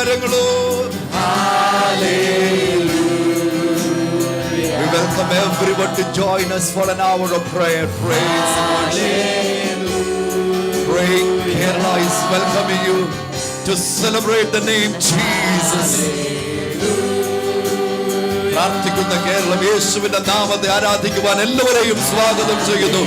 കരങ്ങളോ. We welcome everyone to join us for an hour of prayer, praise and worship. Praying Kerala is welcoming you to celebrate the name Jesus. പ്രാർത്ഥിക്കുന്ന കേരളം യേശുവിന്റെ നാമത്തെ ആരാധിക്കുവാൻ എല്ലാവരെയും സ്വാഗതം ചെയ്യുന്നു.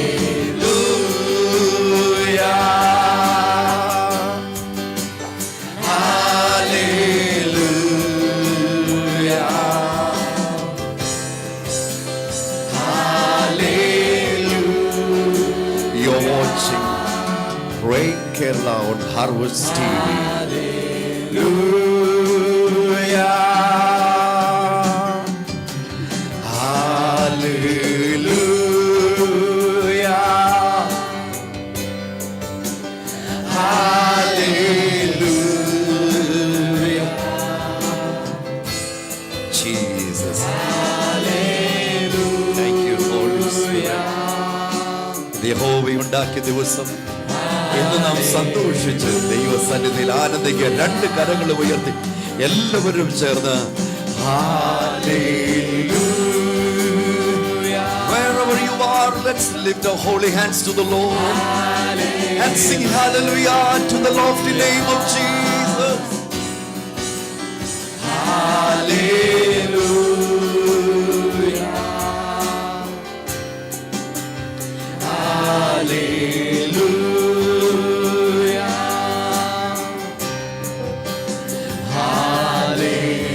You're watching Praying Kerala on Harvest TV. Hallelujah. Hallelujah. Hallelujah. Jesus. Hallelujah. Thank you, Holy Spirit. യഹോവയുണ്ടാക്കിയ ദിവസം ഇന്ന് നാം സന്തോഷിച്ച് ദൈവസന്നിധിയിൽ ആനന്ദിക്കുക. രണ്ട് കരങ്ങൾ ഉയർത്തി എല്ലാവരും ചേർന്ന് wherever you are, let's lift our holy hands to the Lord and sing hallelujah to the lofty name of Jesus. Hallelujah. Hallelujah. Hallelujah.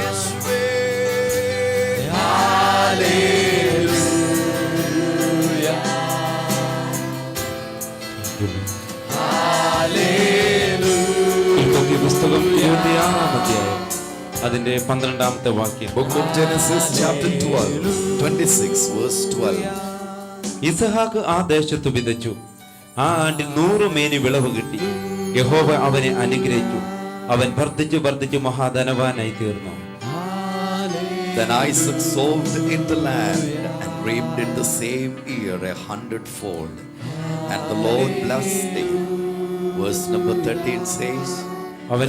Yes, hallelujah. Hallelujah. പുസ്തകം 26-ാം അധ്യായം അതിന്റെ 12-ാമത്തെ വാക്യം. Book of Genesis chapter 12, 26 verse 12. ഇസഹാക്ക് ആ ദേശത്ത് വിതച്ചു. ആ ആണ്ടിൽ 100 മേനി വിളവ് കിട്ടി. യഹോവ അവനെ അനുഗ്രഹിച്ചു. അവൻ വർദ്ധിച്ചു വർദ്ധിച്ചു മഹാധനവാനായി തീർന്നു. Then Isaac sowed in the land and reaped in the same year 100-fold. And the Lord blessed him. Verse number 13 says, അവൻ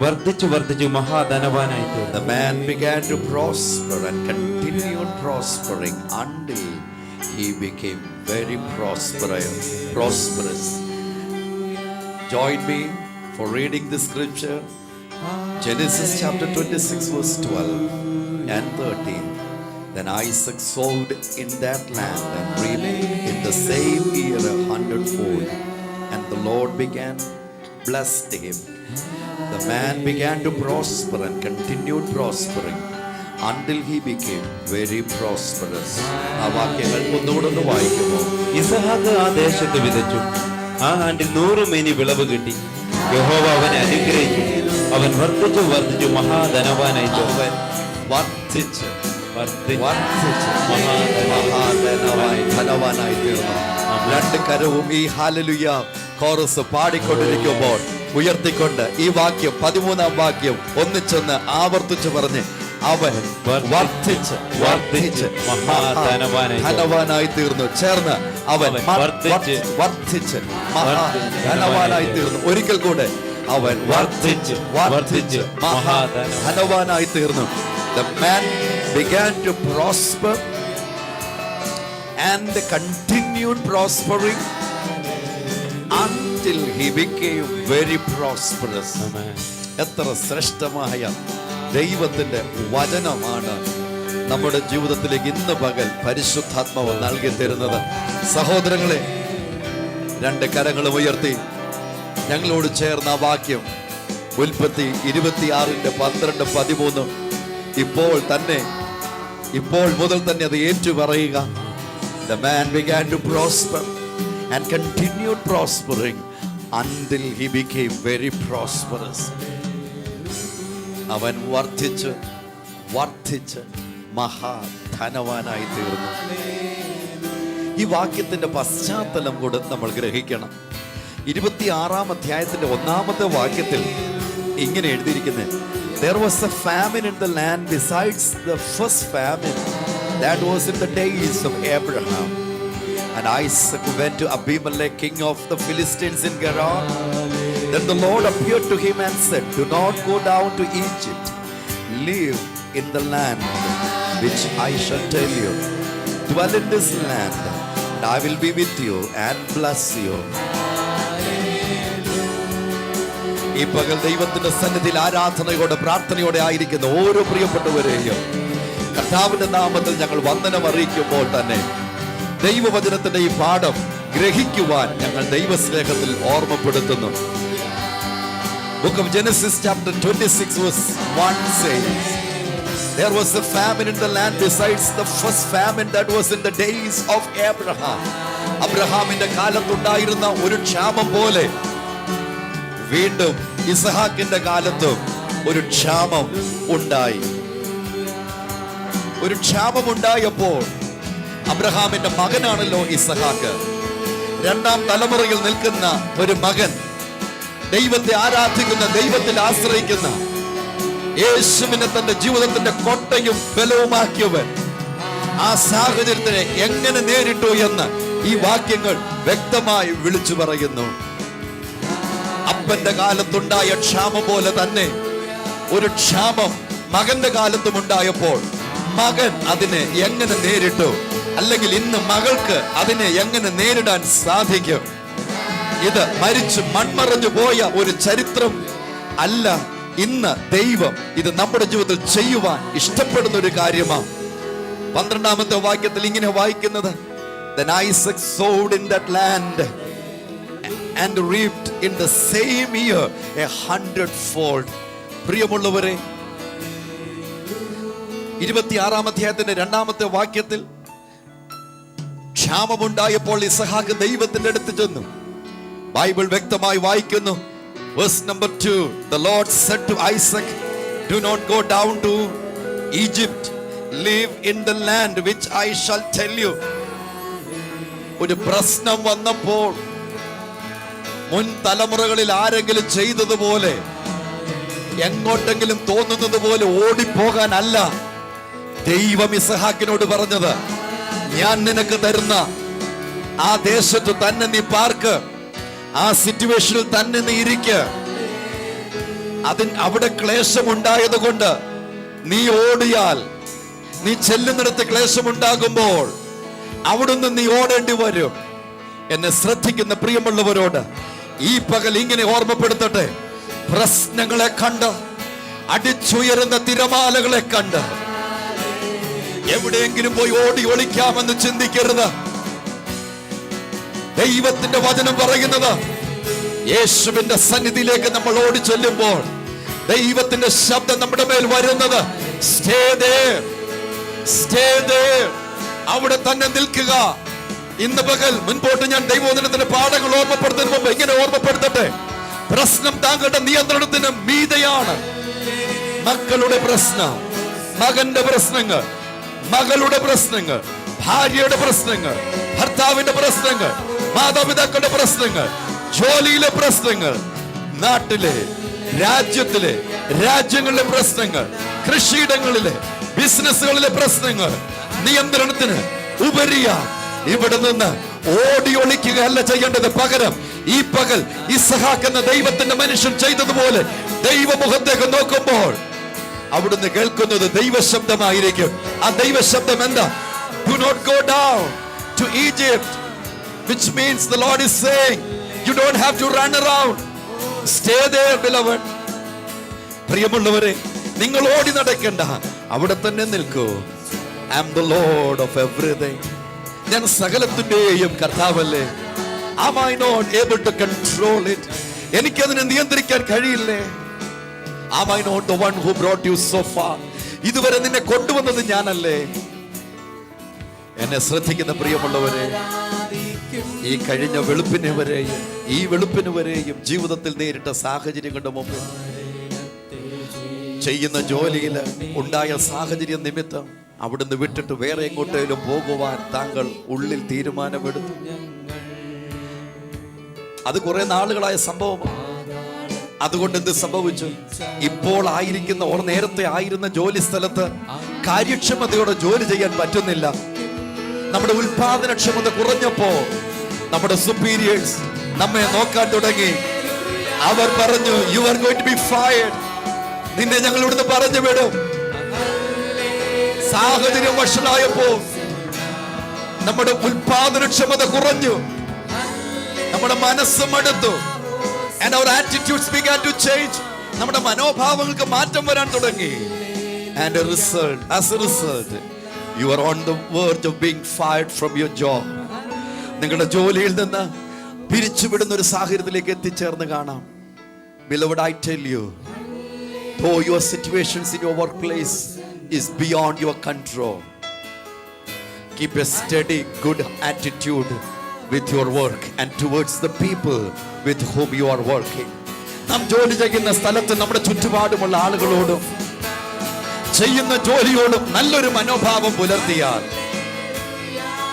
വർദ്ധിച്ചു വർദ്ധിച്ചു മഹാധനവാനായി തീർന്നു. the man began to prosper and continued prospering until he became very prosperous. Join me for reading the scripture. Genesis chapter 26 verse 12 and 13. Then Isaac sowed in that land and reaped in the same year 100-fold. And the Lord blessed him. The man began to prosper and continued prospering until he became very prosperous. ആ വാക്യങ്ങൾ ഒന്നുകൂടെ വായിക്കുമോ? ഇസഹാക്ക് ആ ദേശത്ത് വിതച്ചു. ആ ആണ്ടിൽ 100 മേനി വിളവ് കിട്ടി. യഹോവ അവനെ അനുഗ്രഹിച്ചു. അവൻ വർദ്ധിച്ചു വർദ്ധിച്ചു മഹാധനവാനായി തീർന്നു. വർദ്ധിച്ച് ധനവാനായി തീർന്നു. രണ്ട് കരവും ഈ ഹല്ലേലൂയ കോറസ് പാടിക്കൊണ്ടിരിക്കുമ്പോൾ ഉയർത്തിക്കൊണ്ട് ഈ വാക്യം 13-ാം വാക്യം ഒന്നിച്ചൊന്ന് ആവർത്തിച്ച് പറഞ്ഞ് അവൻ വർദ്ധിച്ച് വർദ്ധിച്ച് മഹാധനവാനായി തീർന്നു. ചേർന്ന് അവൻ വർദ്ധിച്ച് മഹാധനവാനായി തീർന്നു. ഒരിക്കൽ കൂടെ അവൻ വർദ്ധിച്ച് വർദ്ധിച്ച് മഹാധനവാനായി തീർന്നു. The man began to prosper and continued prospering until he became very prosperous. എത്ര ശ്രേഷ്ഠമായ ദൈവത്തിന്റെ വചനമാണ് നമ്മുടെ ജീവിതത്തിലേക്ക് ഇന്ന് പകൽ പരിശുദ്ധാത്മാവ് നൽകി തരുന്നത്. സഹോദരങ്ങളെ, രണ്ട് കരങ്ങളും ഉയർത്തി ഞങ്ങളോട് ചേർന്ന ആ വാക്യം ഉൽപ്പത്തി 26:12-13 ഇപ്പോൾ മുതൽ തന്നെ അത് ഏറ്റു പറയുക. The man began to prosper and continued prospering until he became very prosperous. അവൻ വർദ്ധിച്ച് വർദ്ധിച്ച് മഹാധനവാനായി തീർന്നു. ഈ വാക്യത്തിന്റെ പശ്ചാത്തലം കൂടെ നമ്മൾ ഗ്രഹിക്കണം. 26-ാം അധ്യായത്തിന്റെ 1-ാമത്തെ വാക്യത്തിൽ ഇങ്ങനെ എഴുതിയിരിക്കുന്നത്, there was a famine in the land besides the first famine that was in the days of Abraham. And Isaac went to Abimelech, king of the Philistines in Gerar. Then the Lord appeared to him and said, do not go down to Egypt. Live in the land which I shall tell you. Dwell in this land, and I will be with you and bless you. ഈ പകൽ ദൈവത്തിന്റെ സന്നിധിയിൽ ആരാധനയോടെ പ്രാർത്ഥനയോടെ ആയിരിക്കുന്ന ഓരോ പ്രിയപ്പെട്ടവരെയും കർത്താവിന്റെ നാമത്തിൽ ഞങ്ങൾ വന്ദനം അറിയിക്കുമ്പോൾ തന്നെ ദൈവവചനത്തിന്റെ ഈ പാഠം ഗ്രഹിക്കുവാൻ ഞങ്ങൾ ദൈവസ്നേഹത്തിൽ ഓർമ്മപ്പെടുത്തുന്നു. Book of Genesis chapter 26 verse 1 says, there was a famine in the land besides the first famine that was in the days of Abraham. അബ്രഹാമിന്റെ കാലത്തുണ്ടായിരുന്ന ഒരു ക്ഷാമം പോലെ വീണ്ടും ഇസഹാക്കിന്റെ കാലത്തും ഒരു ക്ഷാമം ഉണ്ടായി. ഒരു ക്ഷാമം ഉണ്ടായപ്പോൾ അബ്രഹാമിന്റെ മകനാണല്ലോ ഇസഹാക്ക്. രണ്ടാം തലമുറയിൽ നിൽക്കുന്ന ഒരു മകൻ, ദൈവത്തെ ആരാധിക്കുന്ന, ദൈവത്തിൽ ആശ്രയിക്കുന്ന, യേശുവിനെ തന്റെ ജീവിതത്തിന്റെ കോട്ടയും ബലവുമാക്കിയവൻ ആ സാഹചര്യത്തിനെ എങ്ങനെ നേരിട്ടു എന്ന് ഈ വാക്യങ്ങൾ വ്യക്തമായി വിളിച്ചു പറയുന്നു. അപ്പന്റെ കാലത്തുണ്ടായ ക്ഷാമം പോലെ തന്നെ ഒരു ക്ഷാമം മകന്റെ കാലത്തും ഉണ്ടായപ്പോൾ മകൻ അതിനെ എങ്ങനെ നേരിട്ടു, അല്ലെങ്കിൽ ഇന്ന് മകൾക്ക് അതിനെ എങ്ങനെ നേരിടാൻ സാധിക്കും? ഇത് മരിച്ചു മൺമറഞ്ഞു പോയ ഒരു ചരിത്രം അല്ല. ഇന്ന് ദൈവം ഇത് നമ്മുടെ ജീവിതത്തിൽ ചെയ്യുവാൻ ഇഷ്ടപ്പെടുന്ന ഒരു കാര്യമാണ്. 12ാമത്തെ വാക്യത്തിൽ ഇങ്ങനെ വായിക്കുന്നത്, Then Isaac sowed in that land and reaped in the same year 100-fold. പ്രിയമുള്ളവരെ, 26-ാം അധ്യായത്തിന്റെ 2ാമത്തെ വാക്യത്തിൽ ക്ഷാമമുണ്ടായപ്പോൾ ഇസഹാക്ക് ദൈവത്തിന്റെ അടുത്ത് ചെന്നു. ബൈബിൾ വ്യക്തമായി വായിക്കുന്നു, verse number 2, the Lord said to Isaac, do not go down to Egypt, live in the land which I shall tell you. ഒരു പ്രശ്നം വന്നപ്പോൾ മുൻ തലമുറകളിൽ ആരെങ്കിലും ചെയ്തതുപോലെ എങ്ങോട്ടെങ്കിലും തോന്നുന്നത് പോലെ ഓടിപ്പോകാനല്ല ദൈവം ഇസഹാക്കിനോട് പറഞ്ഞത്. ഞാൻ നിനക്ക് തരുന്ന ആ ദേശത്ത് തന്നെ നീ പാർക്ക്, ആ സിറ്റുവേഷനിൽ തന്നെ നീ ഇരിക്ക്. അവിടെ ക്ലേശമുണ്ടായത് കൊണ്ട് നീ ഓടിയാൽ, നീ ചെല്ലുന്നിടത്ത് ക്ലേശമുണ്ടാകുമ്പോൾ അവിടുന്ന് നീ ഓടേണ്ടി വരും. എന്നെ ശ്രദ്ധിക്കുന്ന പ്രിയമുള്ളവരോട് ഈ പകൽ ഇങ്ങനെ ഓർമ്മപ്പെടുത്തട്ടെ, പ്രശ്നങ്ങളെ കണ്ട്, അടിച്ചുയരുന്ന തിരമാലകളെ കണ്ട് എവിടെയെങ്കിലും പോയി ഓടി ഒളിക്കാമെന്ന് ചിന്തിക്കരുത്. ദൈവത്തിന്റെ വചനം പറയുന്നത്, യേശുവിന്റെ സന്നിധിയിലേക്ക് നമ്മൾ ഓടി ചെല്ലുമ്പോൾ ദൈവത്തിന്റെ ശബ്ദം നമ്മുടെ മേൽ വരുന്നത്, stay there, stay there, അവിടെ തന്നെ നിൽക്കുക. ഇന്ന് പകൽ മുൻപോട്ട് ഞാൻ ദൈവവചനത്തിന്റെ പാഠങ്ങൾ ഓർമ്മപ്പെടുത്തുന്നതിന് മുമ്പ് ഇങ്ങനെ ഓർമ്മപ്പെടുത്തട്ടെ, പ്രശ്നം താങ്കളുടെ നിയന്ത്രണത്തിന് മീതെയാണ്. മക്കളുടെ പ്രശ്നം, മകന്റെ പ്രശ്നങ്ങൾ, മകളുടെ പ്രശ്നങ്ങൾ, ഭാര്യയുടെ പ്രശ്നങ്ങൾ, ഭർത്താവിന്റെ പ്രശ്നങ്ങൾ, മാതാപിതാക്കളുടെ പ്രശ്നങ്ങൾ, ജോലിയിലെ പ്രശ്നങ്ങൾ, നാട്ടിലെ, രാജ്യത്തിലെ, രാജ്യങ്ങളിലെ പ്രശ്നങ്ങൾ, കൃഷിയിടങ്ങളിലെ, ബിസിനസ്സുകളിലെ പ്രശ്നങ്ങൾ, നിയന്ത്രണത്തിന് ഉപരിയാ ഇവിടെ നിന്ന് ഓടി ഒളിക്കുകയല്ല ചെയ്യേണ്ടത്. പകരം ഈ പകൽ ഇസഹാക്ക് എന്ന ദൈവത്തിന്റെ മനുഷ്യൻ ചെയ്തതുപോലെ ദൈവമുഖത്തേക്ക് നോക്കുമ്പോൾ അവിടുന്ന് കേൾക്കുന്നത് ദൈവശബ്ദമായിരിക്കും. ആ ദൈവശബ്ദം എന്താ? Do not go down to Egypt, which means the Lord is saying you don't have to run around, stay there beloved. പ്രിയമുള്ളവരെ, നിങ്ങൾ ഓടി നടക്കണ്ട, അവിടെ തന്നെ നിൽക്കൂ. I am the Lord of everything. ഞാൻ സകലത്തിന്റെയും കർത്താവല്ലേ. Am I not able to control it? എനിക്കതിനെ നിയന്ത്രിക്കാൻ കഴിയില്ലേ? Am I not the one who brought you so far? ഇതുവരെ നിന്നെ കൊണ്ടുവന്നത് ഞാനല്ലേ? എന്നെ ശ്രദ്ധിക്കുന്ന പ്രിയമുള്ളവരെ, ഈ കഴിഞ്ഞ വെളുപ്പിന് വരെയും ഈ വെളുപ്പിന് വരെയും ജീവിതത്തിൽ നേരിട്ട സാഹചര്യങ്ങളുടെ മുമ്പിൽ, ചെയ്യുന്ന ജോലിയിൽ ഉണ്ടായ സാഹചര്യം നിമിത്തം അവിടുന്ന് വിട്ടിട്ട് വേറെ എങ്ങോട്ടേലും പോകുവാൻ താങ്കൾ ഉള്ളിൽ തീരുമാനമെടുത്തു. അത് കുറെ നാളുകളായ സംഭവമാണ്. അതുകൊണ്ട് എന്ത് സംഭവിച്ചു? ഇപ്പോൾ ആയിരിക്കുന്ന നേരത്തെ ആയിരുന്ന ജോലി സ്ഥലത്ത് കാര്യക്ഷമതയോടെ ജോലി ചെയ്യാൻ പറ്റുന്നില്ല. നമ്മുടെ ഉൽപാദനക്ഷമത കുറഞ്ഞപ്പോ നമ്മുടെ സുപ്പീരിയേഴ്സ് നമ്മെ നോക്കാൻ തുടങ്ങി. അവർ പറഞ്ഞു, you are going to be fired. നിന്നെ ഞങ്ങൾ ഇവിടുന്ന് പറഞ്ഞു വിടും. സാഹചര്യം വഷളായപ്പോ നമ്മുടെ ഉൽപാദനക്ഷമത കുറഞ്ഞു, നമ്മുടെ മനസ്സ് മടുത്തു. And our attitudes began to change. നമ്മുടെ മനോഭാവങ്ങൾക്ക് മാറ്റം വരാൻ തുടങ്ങി. And as a result, you are on the verge of being fired from your job. നിങ്ങളുടെ ജോലിയിൽ നിന്ന് പിരിച്ചുവിടുന്ന ഒരു സാഹചര്യത്തിലേക്ക് എത്തിച്ചേർന്ന് കാണാം. Beloved, I tell you, though your situations in your workplace is beyond your control, keep a steady, good attitude with your work and towards the people with whom you are working. നാം ജോലി ചെയ്യുന്ന സ്ഥലത്ത് നമ്മുടെ ചുറ്റുപാടുമുള്ള ആളുകളോടും ചെയ്യുന്ന ജോലിയോടും നല്ലൊരു മനോഭാവം പുലർത്തിയാൽ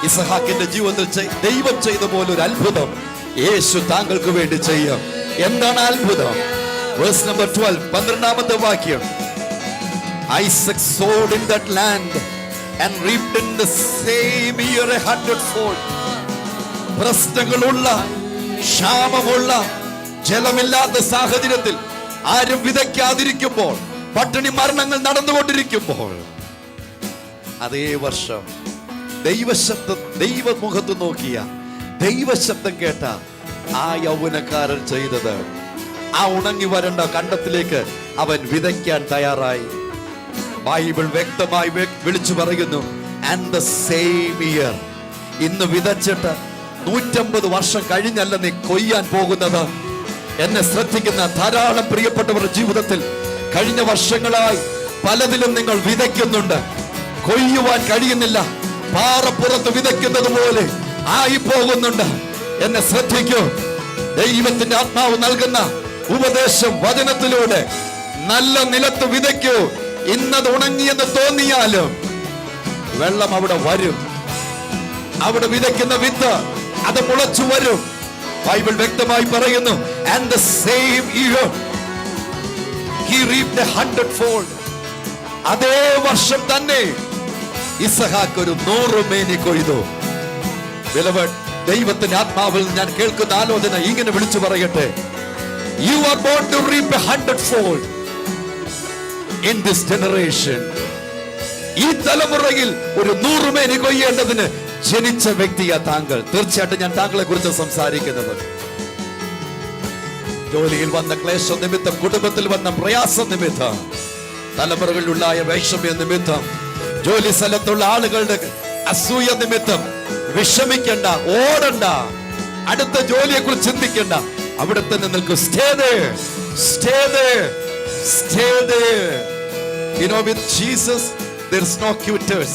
ഇസഹാക്കിന്റെ ജീവിതത്തിൽ ദൈവം ചെയ്ത പോലെ ഒരു അത്ഭുതം യേശു താങ്കൾക്ക് വേണ്ടി ചെയ്യും. എന്താണ് അത്ഭുതം? Verse number 12, 12ാമത്തെ വാക്യം. Isaac sowed in that land and reaped in the same year 100-fold. പ്രശ്നങ്ങളുള്ള, ക്ഷാമമുള്ള, ജലമില്ലാത്ത സാഹചര്യത്തിൽ ആരും വിതയ്ക്കാതിരിക്കുമ്പോൾ, പട്ടിണി മരണങ്ങൾ നടന്നുകൊണ്ടിരിക്കുമ്പോൾ, അതേ വർഷം ദൈവശബ്ദം, ദൈവമുഖത്ത് നോക്കിയ, ദൈവശബ്ദം കേട്ട ആ യൗവനക്കാരൻ ചെയ്തത്, ആ ഉണങ്ങി വരേണ്ട കണ്ടത്തിലേക്ക് അവൻ വിതയ്ക്കാൻ തയ്യാറായി. ബൈബിൾ വ്യക്തമായി വിളിച്ചു പറയുന്നു, ആൻഡ് ദ സെയിം ഇയർ. ഇന്ന് വിതച്ചിട്ട് 150 വർഷം കഴിഞ്ഞല്ല നീ കൊയ്യാൻ പോകുന്നത്. എന്നെ ശ്രദ്ധിക്കുന്ന ധാരാളം പ്രിയപ്പെട്ടവരുടെ ജീവിതത്തിൽ കഴിഞ്ഞ വർഷങ്ങളായി പലതിലും നിങ്ങൾ വിതയ്ക്കുന്നുണ്ട്, കൊയ്യുവാൻ കഴിയുന്നില്ല. പാറപ്പുറത്ത് വിതയ്ക്കുന്നത് പോലെ ആയി പോകുന്നുണ്ട്. എന്നെ ശ്രദ്ധിക്കൂ. ദൈവത്തിന്റെ ആത്മാവ് നൽകുന്ന ഉപദേശം വചനത്തിലൂടെ നല്ല നിലത്ത് വിതയ്ക്കൂ. ഇന്നത് ഉണങ്ങിയെന്ന് തോന്നിയാലും വെള്ളം അവിടെ വരും. അവിടെ വിതയ്ക്കുന്ന വിത്ത് അത് മുളച്ചു വരും. ബൈബിൾ വ്യക്തമായി പറയുന്നു, and the same year he reaped 100-fold. അതേ വർഷം തന്നെ ഇസഹാക്ക് ഒരു 100 മേനി കൊയ്തു. Beloved, ദൈവത്തിന്റെ ആത്മാവിൽ ഞാൻ കേൾക്കുന്ന ആലോചന ഇങ്ങനെ വിളിച്ചു പറയട്ടെ, you are born to reap 100-fold in this generation. ഈ തലമുറയിൽ ഒരു 100 മേനി കൊയ്യേണ്ടതിന് ജനിച്ച വ്യക്തിയാ താങ്കൾ. തീർച്ചയായിട്ടും ഞാൻ താങ്കളെ കുറിച്ച് സംസാരിക്കുന്നത്. ജോലിയിൽ വന്ന ക്ലേശ നിമിത്തം, കുടുംബത്തിൽ വന്ന പ്രയാസ നിമിത്തം, തലമുറകളിലുണ്ടായ വൈഷമ്യ നിമിത്തം, ജോലി സ്ഥലത്തുള്ള ആളുകളുടെ അസൂയ നിമിത്തം വിഷമിക്കണ്ട, ഓടണ്ട, അടുത്ത ജോലിയെ കുറിച്ച് ചിന്തിക്കണ്ട. അവിടെ തന്നെ നിൽക്കും. Stay there, stay there, stay there. You know, with Jesus there is no quitters.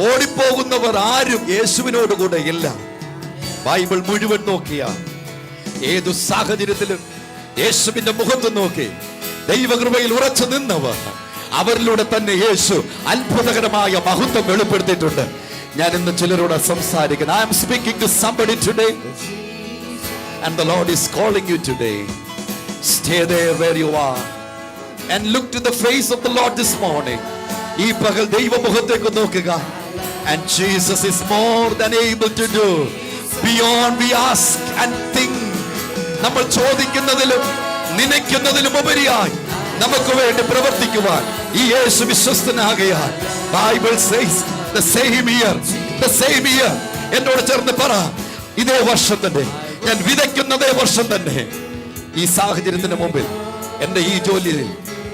ഓടിപ്പോകുന്നവർ ആരും യേശുവിനോട് കൂടെ ഇല്ല. ബൈബിൾ മുഴുവൻ നോക്കിയ ഏതു സാഹചര്യത്തിലും യേശുവിന്റെ മുഖത്ത് നോക്കി ദൈവകൃപയിൽ ഉറച്ചു നിന്നവർ, അവരിലൂടെ തന്നെ യേശു അത്ഭുതകരമായ മഹത്വം വെളിപ്പെടുത്തിയിട്ടുണ്ട്. ഞാൻ ഇന്ന് ചിലരോട് സംസാരിക്കുന്നു. I am speaking to somebody today and the Lord is calling you today. Stay there where you are and look to the face of the Lord this morning. ഈ പകൽ ദൈവമുഖത്തേക്ക് നോക്കുക. And Jesus is more than able to do beyond we ask and think. നമ്മൾ ചോദിക്കുന്നതിലും നനയ്ക്കുന്നതിലും ഉപരിയായി നമുക്ക് വേണ്ടി പ്രവർത്തിക്കുവാൻ ഈ യേശു വിശ്വസ്തനാകയാൽ Bible says the same year, the same year. എന്നോട് ചേർന്ന് പറ, ഇതേ വർഷം തന്നെ ഞാൻ വിതയ്ക്കുന്നതേ വർഷം തന്നെ. ഈ സാഹചര്യത്തിന് മുമ്പിൽ, എന്റെ ഈ ജോലിയിൽ,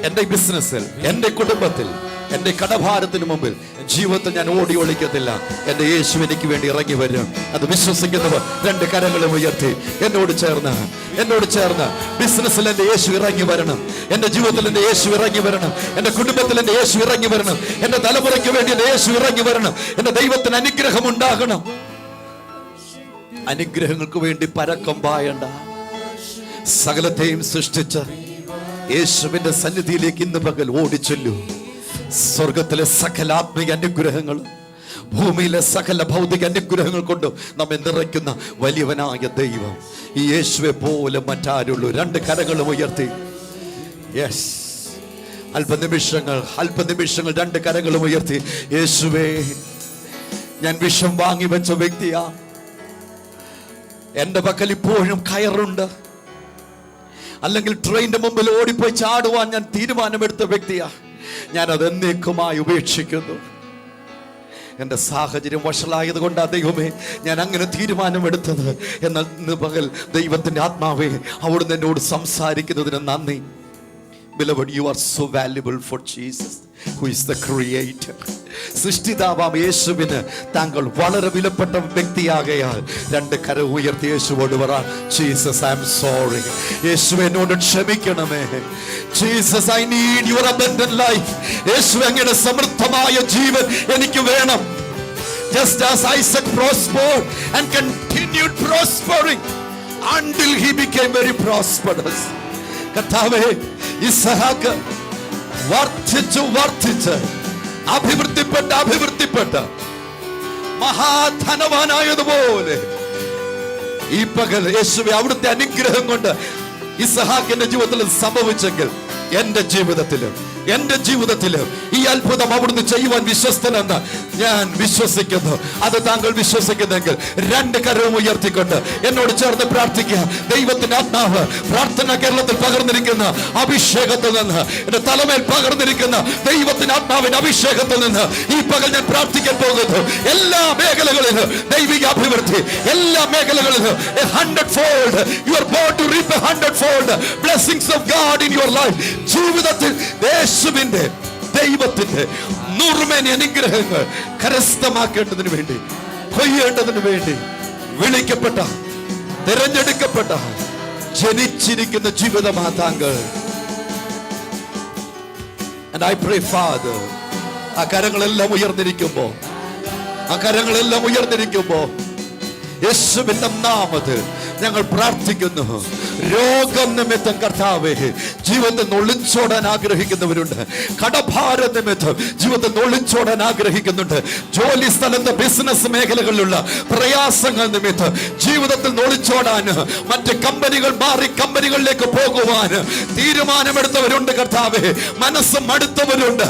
എന്റെ ബിസിനസ്സിൽ, എന്റെ കുടുംബത്തിൽ, എന്റെ കടഭാരത്തിന് മുമ്പിൽ ജീവിതത്തിൽ ഞാൻ ഓടി ഒളിക്കത്തില്ല. എന്റെ യേശു എനിക്ക് വേണ്ടി ഇറങ്ങി വരും. അത് വിശ്വസിക്കുന്നവർ 2 കരങ്ങളും ഉയർത്തി എന്നോട് ചേർന്ന് ബിസിനസ്സിൽ എന്റെ യേശു ഇറങ്ങി വരണം, എന്റെ ജീവിതത്തിൽ എന്റെ യേശു ഇറങ്ങി വരണം, എന്റെ കുടുംബത്തിൽ എന്റെ യേശു ഇറങ്ങി വരണം, എന്റെ തലമുറയ്ക്ക് വേണ്ടി എന്റെ യേശു ഇറങ്ങി വരണം. എന്റെ ദൈവത്തിന് അനുഗ്രഹം ഉണ്ടാകണം. അനുഗ്രഹങ്ങൾക്ക് വേണ്ടി പരക്കം പായണ്ട. സകലത്തെയും സൃഷ്ടിച്ച യേശുവിന്റെ സന്നിധിയിലേക്ക് ഇന്ന് പകൽ ഓടിച്ചൊല്ലൂ. സ്വർഗത്തിലെ സകല ആത്മീയ അനുഗ്രഹങ്ങളും ഭൂമിയിലെ സകല ഭൗതിക അനുഗ്രഹങ്ങൾ കൊണ്ടും നമ്മെ നിറയ്ക്കുന്ന വലിയവനായ ദൈവം ഈ യേശുവെ പോലെ മറ്റാരുള്ളൂ. 2 കരങ്ങളും ഉയർത്തി. യെസ്, അല്പനിമിഷങ്ങൾ 2 കരങ്ങളും ഉയർത്തി. യേശുവേ, ഞാൻ വിഷം വാങ്ങി വെച്ച വ്യക്തിയാ. എന്റെ പക്കൽ ഇപ്പോഴും കയറുണ്ട്. അല്ലെങ്കിൽ ട്രെയിനിന്റെ മുമ്പിൽ ഓടിപ്പോയി ചാടുവാൻ ഞാൻ തീരുമാനമെടുത്ത വ്യക്തിയാ. ഞാൻ അത് എന്നേക്കുമായി ഉപേക്ഷിക്കുന്നു. എൻ്റെ സാഹചര്യം വഷളായത് കൊണ്ടാ ദൈവമേ ഞാൻ അങ്ങനെ തീരുമാനമെടുത്തത്. എന്നാൽ ഇന്ന് പകൽ ദൈവത്തിൻ്റെ ആത്മാവേ അവിടുന്ന് എന്നോട് സംസാരിക്കുന്നതിന് നന്ദി. Beloved, you are so valuable for Jesus, who is the creator. സൃഷ്ടിതാവാം യേശുവിന് താങ്കൾ വളരെ വിലപ്പെട്ട വ്യക്തിയാകയാൽ രണ്ട് കരം ഉയർത്തി യേശുവോട് പറ, ജീസസ് ഐ ആം സോറി. യേശു എന്നോട് ക്ഷമിക്കണമേ. Jesus I need your abundant life. യേശു അങ്ങയുടെ സമൃദ്ധമായ ജീവൻ എനിക്ക് വേണം. Just as Isaac prospered and continued prospering until he became very prosperous. കർത്താവേ, ഇസ്ഹാക്ക് വർദ്ധിച്ച് അഭിവൃദ്ധിപ്പെട്ട് മഹാധനവാനായതുപോലെ ഈ പകൽ യേശുവേ അവിടുത്തെ അനുഗ്രഹം കൊണ്ട് ഇസ്ഹാക്കിന്റെ ജീവിതത്തിൽ സംഭവിച്ചെങ്കിൽ എന്റെ ജീവിതത്തിലും ഈ അത്ഭുതം അവിടുന്ന് ചെയ്യുവാൻ വിശ്വസ്തനെന്ന് ഞാൻ വിശ്വസിക്കുന്നു. അത് താങ്കൾ വിശ്വസിക്കുന്നെങ്കിൽ രണ്ട് കരവും ഉയർത്തിക്കൊണ്ട് എന്നോട് ചേർന്ന് പ്രാർത്ഥിക്കുക. ദൈവത്തിന്റെ ആത്മാവ് പ്രാർത്ഥന കേരളത്തിൽ പകർന്നിരിക്കുന്ന അഭിഷേകത്തിൽ നിന്ന്, എന്റെ തലമേൽ പകർന്നിരിക്കുന്ന ദൈവത്തിന്റെ ആത്മാവിന്റെ അഭിഷേകത്തിൽ നിന്ന് ഈ പകൽ ഞാൻ പ്രാർത്ഥിക്കാൻ പോകുന്നു. എല്ലാ മേഖലകളിലും ദൈവിക അഭിവൃദ്ധി, എല്ലാ മേഖലകളിലും 100-fold. You are born to reap 100-fold blessings of God in your life. ജീവിതത്തിൽ യേശുവിന്റെ ദൈവത്തിന്റെ നൂറുമേനി അനുഗ്രഹങ്ങൾ കരസ്ഥമാക്കേണ്ടതിന് വേണ്ടി, കൊയ്യേണ്ടതിന് വേണ്ടി വിളിക്കപ്പെട്ട, തിരഞ്ഞെടുക്കപ്പെട്ട, ജനിച്ചിരിക്കുന്ന ജീവിതമാ താങ്കൾ. And I pray, Father, ആ കരങ്ങളെല്ലാം ഉയർന്നിരിക്കുമ്പോ യേശുവിന്റെ നാമത്തിൽ ഞങ്ങൾ പ്രാർത്ഥിക്കുന്നു. രോഗം നിമിത്തം കർത്താവേ ജീവിതത്തിൽ ഒളിച്ചോടാൻ ആഗ്രഹിക്കുന്നവരുണ്ട്. കടഭാര നിമിത്തം ജീവിതത്തിൽ ഒളിച്ചോടാൻ ആഗ്രഹിക്കുന്നുണ്ട്. ജോലി സ്ഥലത്ത്, ബിസിനസ് മേഖലകളിലുള്ള പ്രയാസങ്ങൾ നിമിത്തം ജീവിതത്തിൽ ഒളിച്ചോടാൻ, മറ്റ് കമ്പനികൾ മാറി കമ്പനികളിലേക്ക് പോകുവാൻ തീരുമാനമെടുത്തവരുണ്ട്. കർത്താവേ, മനസ്സ് മടുത്തവരുണ്ട്.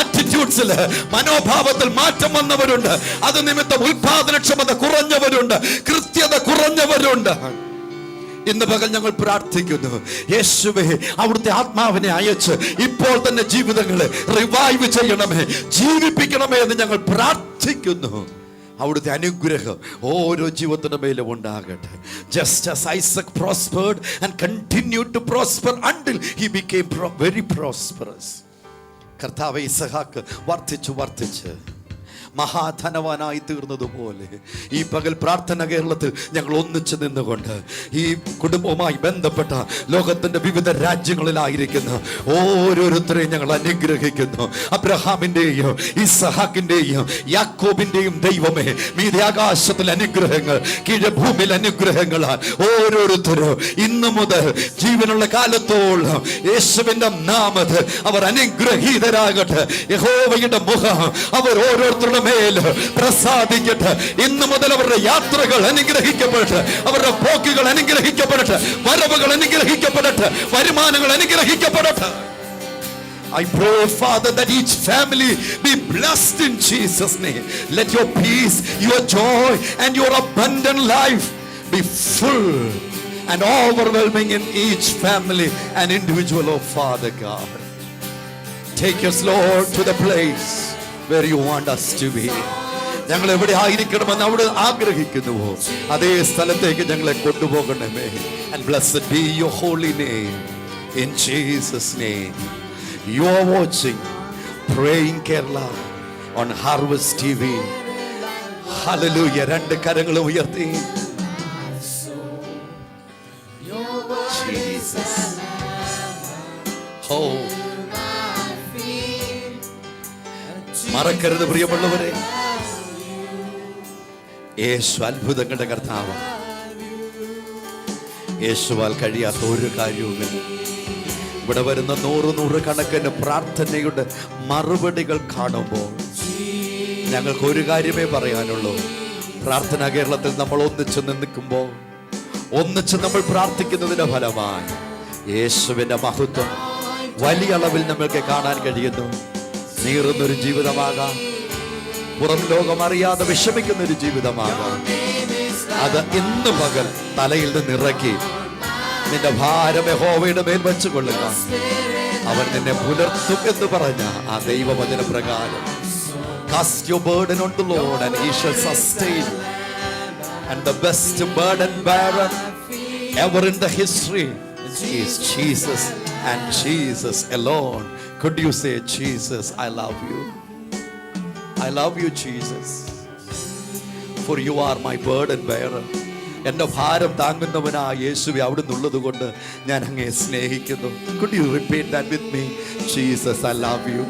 ആറ്റിറ്റ്യൂഡ്സിൽ, മനോഭാവത്തിൽ മാറ്റം വന്നവരുണ്ട്. അത് നിമിത്തം ഉൽപാദനക്ഷമത കുറഞ്ഞവരുണ്ട്, കൃത്യത കുറഞ്ഞവരുണ്ട്. ഇന്ന് പകൽ ഞങ്ങൾ പ്രാർത്ഥിക്കുന്നു, യേശുവേ അവിടുത്തെ ആത്മാവിനെ അയച്ച് ഇപ്പോൾ തന്നെ ജീവിതങ്ങളെ റിവൈവ് ചെയ്യണമേ, ജീവിപ്പിക്കണമേ എന്ന് ഞങ്ങൾ പ്രാർത്ഥിക്കുന്നു. അവിടുത്തെ അനുഗ്രഹം ഓരോ ജീവിതത്തിന്റെ മേലും ഉണ്ടാകട്ടെ. Just as Isaac prospered and continued to prosper until he became very prosperous. കർത്താവേ, ഇസ്ഹാക്ക് വർദ്ധിച്ച് മഹാധനവാനായി തീർന്നതുപോലെ ഈ പകൽ പ്രാർത്ഥന കേരളത്തിൽ ഞങ്ങൾ ഒന്നിച്ചു നിന്നുകൊണ്ട് ഈ കുടുംബവുമായി ബന്ധപ്പെട്ട ലോകത്തിന്റെ വിവിധ രാജ്യങ്ങളിലായിരിക്കുന്ന ഓരോരുത്തരെയും ഞങ്ങൾ അനുഗ്രഹിക്കുന്നു. അബ്രഹാമിന്റെയും ഇസ്ഹാക്കിന്റെയും യാക്കോബിന്റെയും ദൈവമേ, മീതെ ആകാശത്തിൽ അനുഗ്രഹങ്ങൾ, കീഴെ ഭൂമിയിൽ അനുഗ്രഹങ്ങളാൽ ഓരോരുത്തരും ഇന്നു മുതൽ ജീവനുള്ള കാലത്തോളം യേശുവിന്റെ നാമത്തിൽ അവർ അനുഗ്രഹീതരാകട്ടെ. യഹോവയുടെ മുഖം അവർ ഓരോരുത്തരുടെ മേൽ പ്രസാദിക്കട്ടെ. ഇന്നു മുതൽ അവരുടെ യാത്രകൾ അനുഗ്രഹിക്കപ്പെടട്ടെ, അവരുടെ പോക്കുകൾ അനുഗ്രഹിക്കപ്പെടട്ടെ, വരവുകൾ അനുഗ്രഹിക്കപ്പെടട്ടെ, വരുമാനങ്ങൾ അനുഗ്രഹിക്കപ്പെടട്ടെ. I pray, Father, that each family be blessed in Jesus' name. Let your peace, your joy, and your abundant life be full and overwhelming in each family and individual, oh Father God. Take us, Lord, to the place where you want us to be. ഞങ്ങൾ എവിടെ ആയിരിക്കണമെന്ന് അവിടെ ആഗ്രഹിക്കുന്നുവോ അതേ സ്ഥലത്തേക്ക് ഞങ്ങളെ കൊണ്ടുപോകണമേ. And blessed be your holy name in Jesus' name. You are watching Praying Kerala on Harvest TV. Hallelujah. രണ്ട് കരങ്ങൾ ഉയർത്തി. Jesus. Oh. മറക്കരുത് പ്രിയമുള്ളവരെ, യേശു അത്ഭുതങ്ങളുടെ കർത്താവ്. യേശുവാൽ കഴിയാത്ത ഒരു കാര്യവുമില്ല. ഇവിടെ വരുന്ന നൂറുകണക്കിന് പ്രാർത്ഥനയുടെ മറുപടികൾ കാണുമ്പോൾ ഞങ്ങൾക്ക് ഒരു കാര്യമേ പറയാനുള്ളൂ. പ്രാർത്ഥനാ കേരളത്തിൽ നമ്മൾ ഒന്നിച്ച് നിൽക്കുമ്പോൾ, ഒന്നിച്ച് നമ്മൾ പ്രാർത്ഥിക്കുന്നതിന്റെ ഫലമായി യേശുവിന്റെ മഹത്വം വലിയ അളവിൽ നമ്മൾക്ക് കാണാൻ കഴിയുന്നു. നീറുന്നൊരു ജീവിതമാകാം, പുറം ലോകം അറിയാതെ വിഷമിക്കുന്ന ഒരു ജീവിതമാകാം. അത് ഇന്ന് പകൽ തലയിൽ നിന്ന് ഇറക്കി നിന്റെ ഭാരം യഹോവയുടെ മേൽ വെച്ചുകൊള്ളുക, അവൻ നിന്നെ പുലർത്തും എന്ന് പറഞ്ഞ ആ ദൈവവചന പ്രകാരം cast your burden on the Lord and he shall sustain you. And the best burden bearer ever in the history is Jesus and Jesus alone. Could you say, Jesus, I love you? I love you, Jesus, for you are my burden bearer. എൻ്റെ ഭാരം താങ്ങുന്നവനായ യേശുവേ, അവിടുന്ന് ഉള്ളത് കൊണ്ട് ഞാൻ അങ്ങേ സ്നേഹിക്കുന്നു. Could you repeat that with me? Jesus, I love you.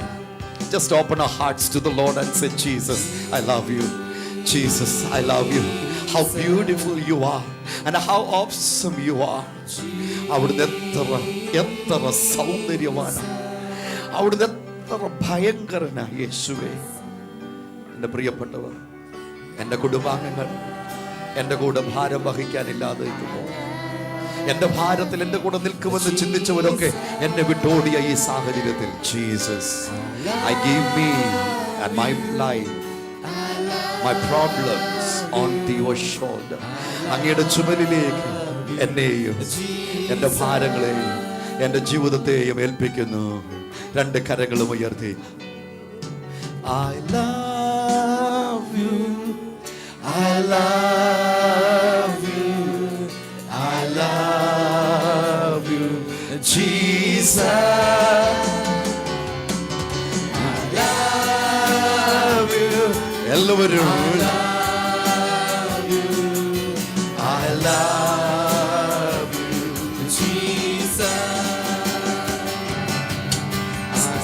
Just open our hearts to the Lord and say, Jesus, I love you. Jesus, I love you. How beautiful you are and how awesome you are. അവിടുന്ന് എത്ര സൗന്ദര്യമാണ്, അവിടുന്ന് എത്ര ഭയങ്കരനാണ് യേശുവേ. എൻ്റെ പ്രിയപ്പെട്ടവർ, എൻ്റെ കുടുംബാംഗങ്ങൾ എൻ്റെ കൂടെ ഭാരം വഹിക്കാനില്ലാതെ ഇരിക്കുമ്പോൾ, എൻ്റെ ഭാരത്തിൽ എൻ്റെ കൂടെ നിൽക്കുമെന്ന് ചിന്തിച്ചവരൊക്കെ എന്നെ വിട്ടോടിയ ഈ സാഹചര്യത്തിൽ, Jesus, I give me and my life, my problems onto your shoulder. അങ്ങയുടെ ചുമലിലേക്ക് എന്നെയും എൻ്റെ ഭാരങ്ങളെയും എൻ്റെ ജീവിതത്തെയും ഏൽപ്പിക്കുന്നു. രണ്ട് കരങ്ങളും ഉയർത്തി, I love you, I love you, I love you, Jesus. I love you. എല്ലാവരും I love you, Jesus.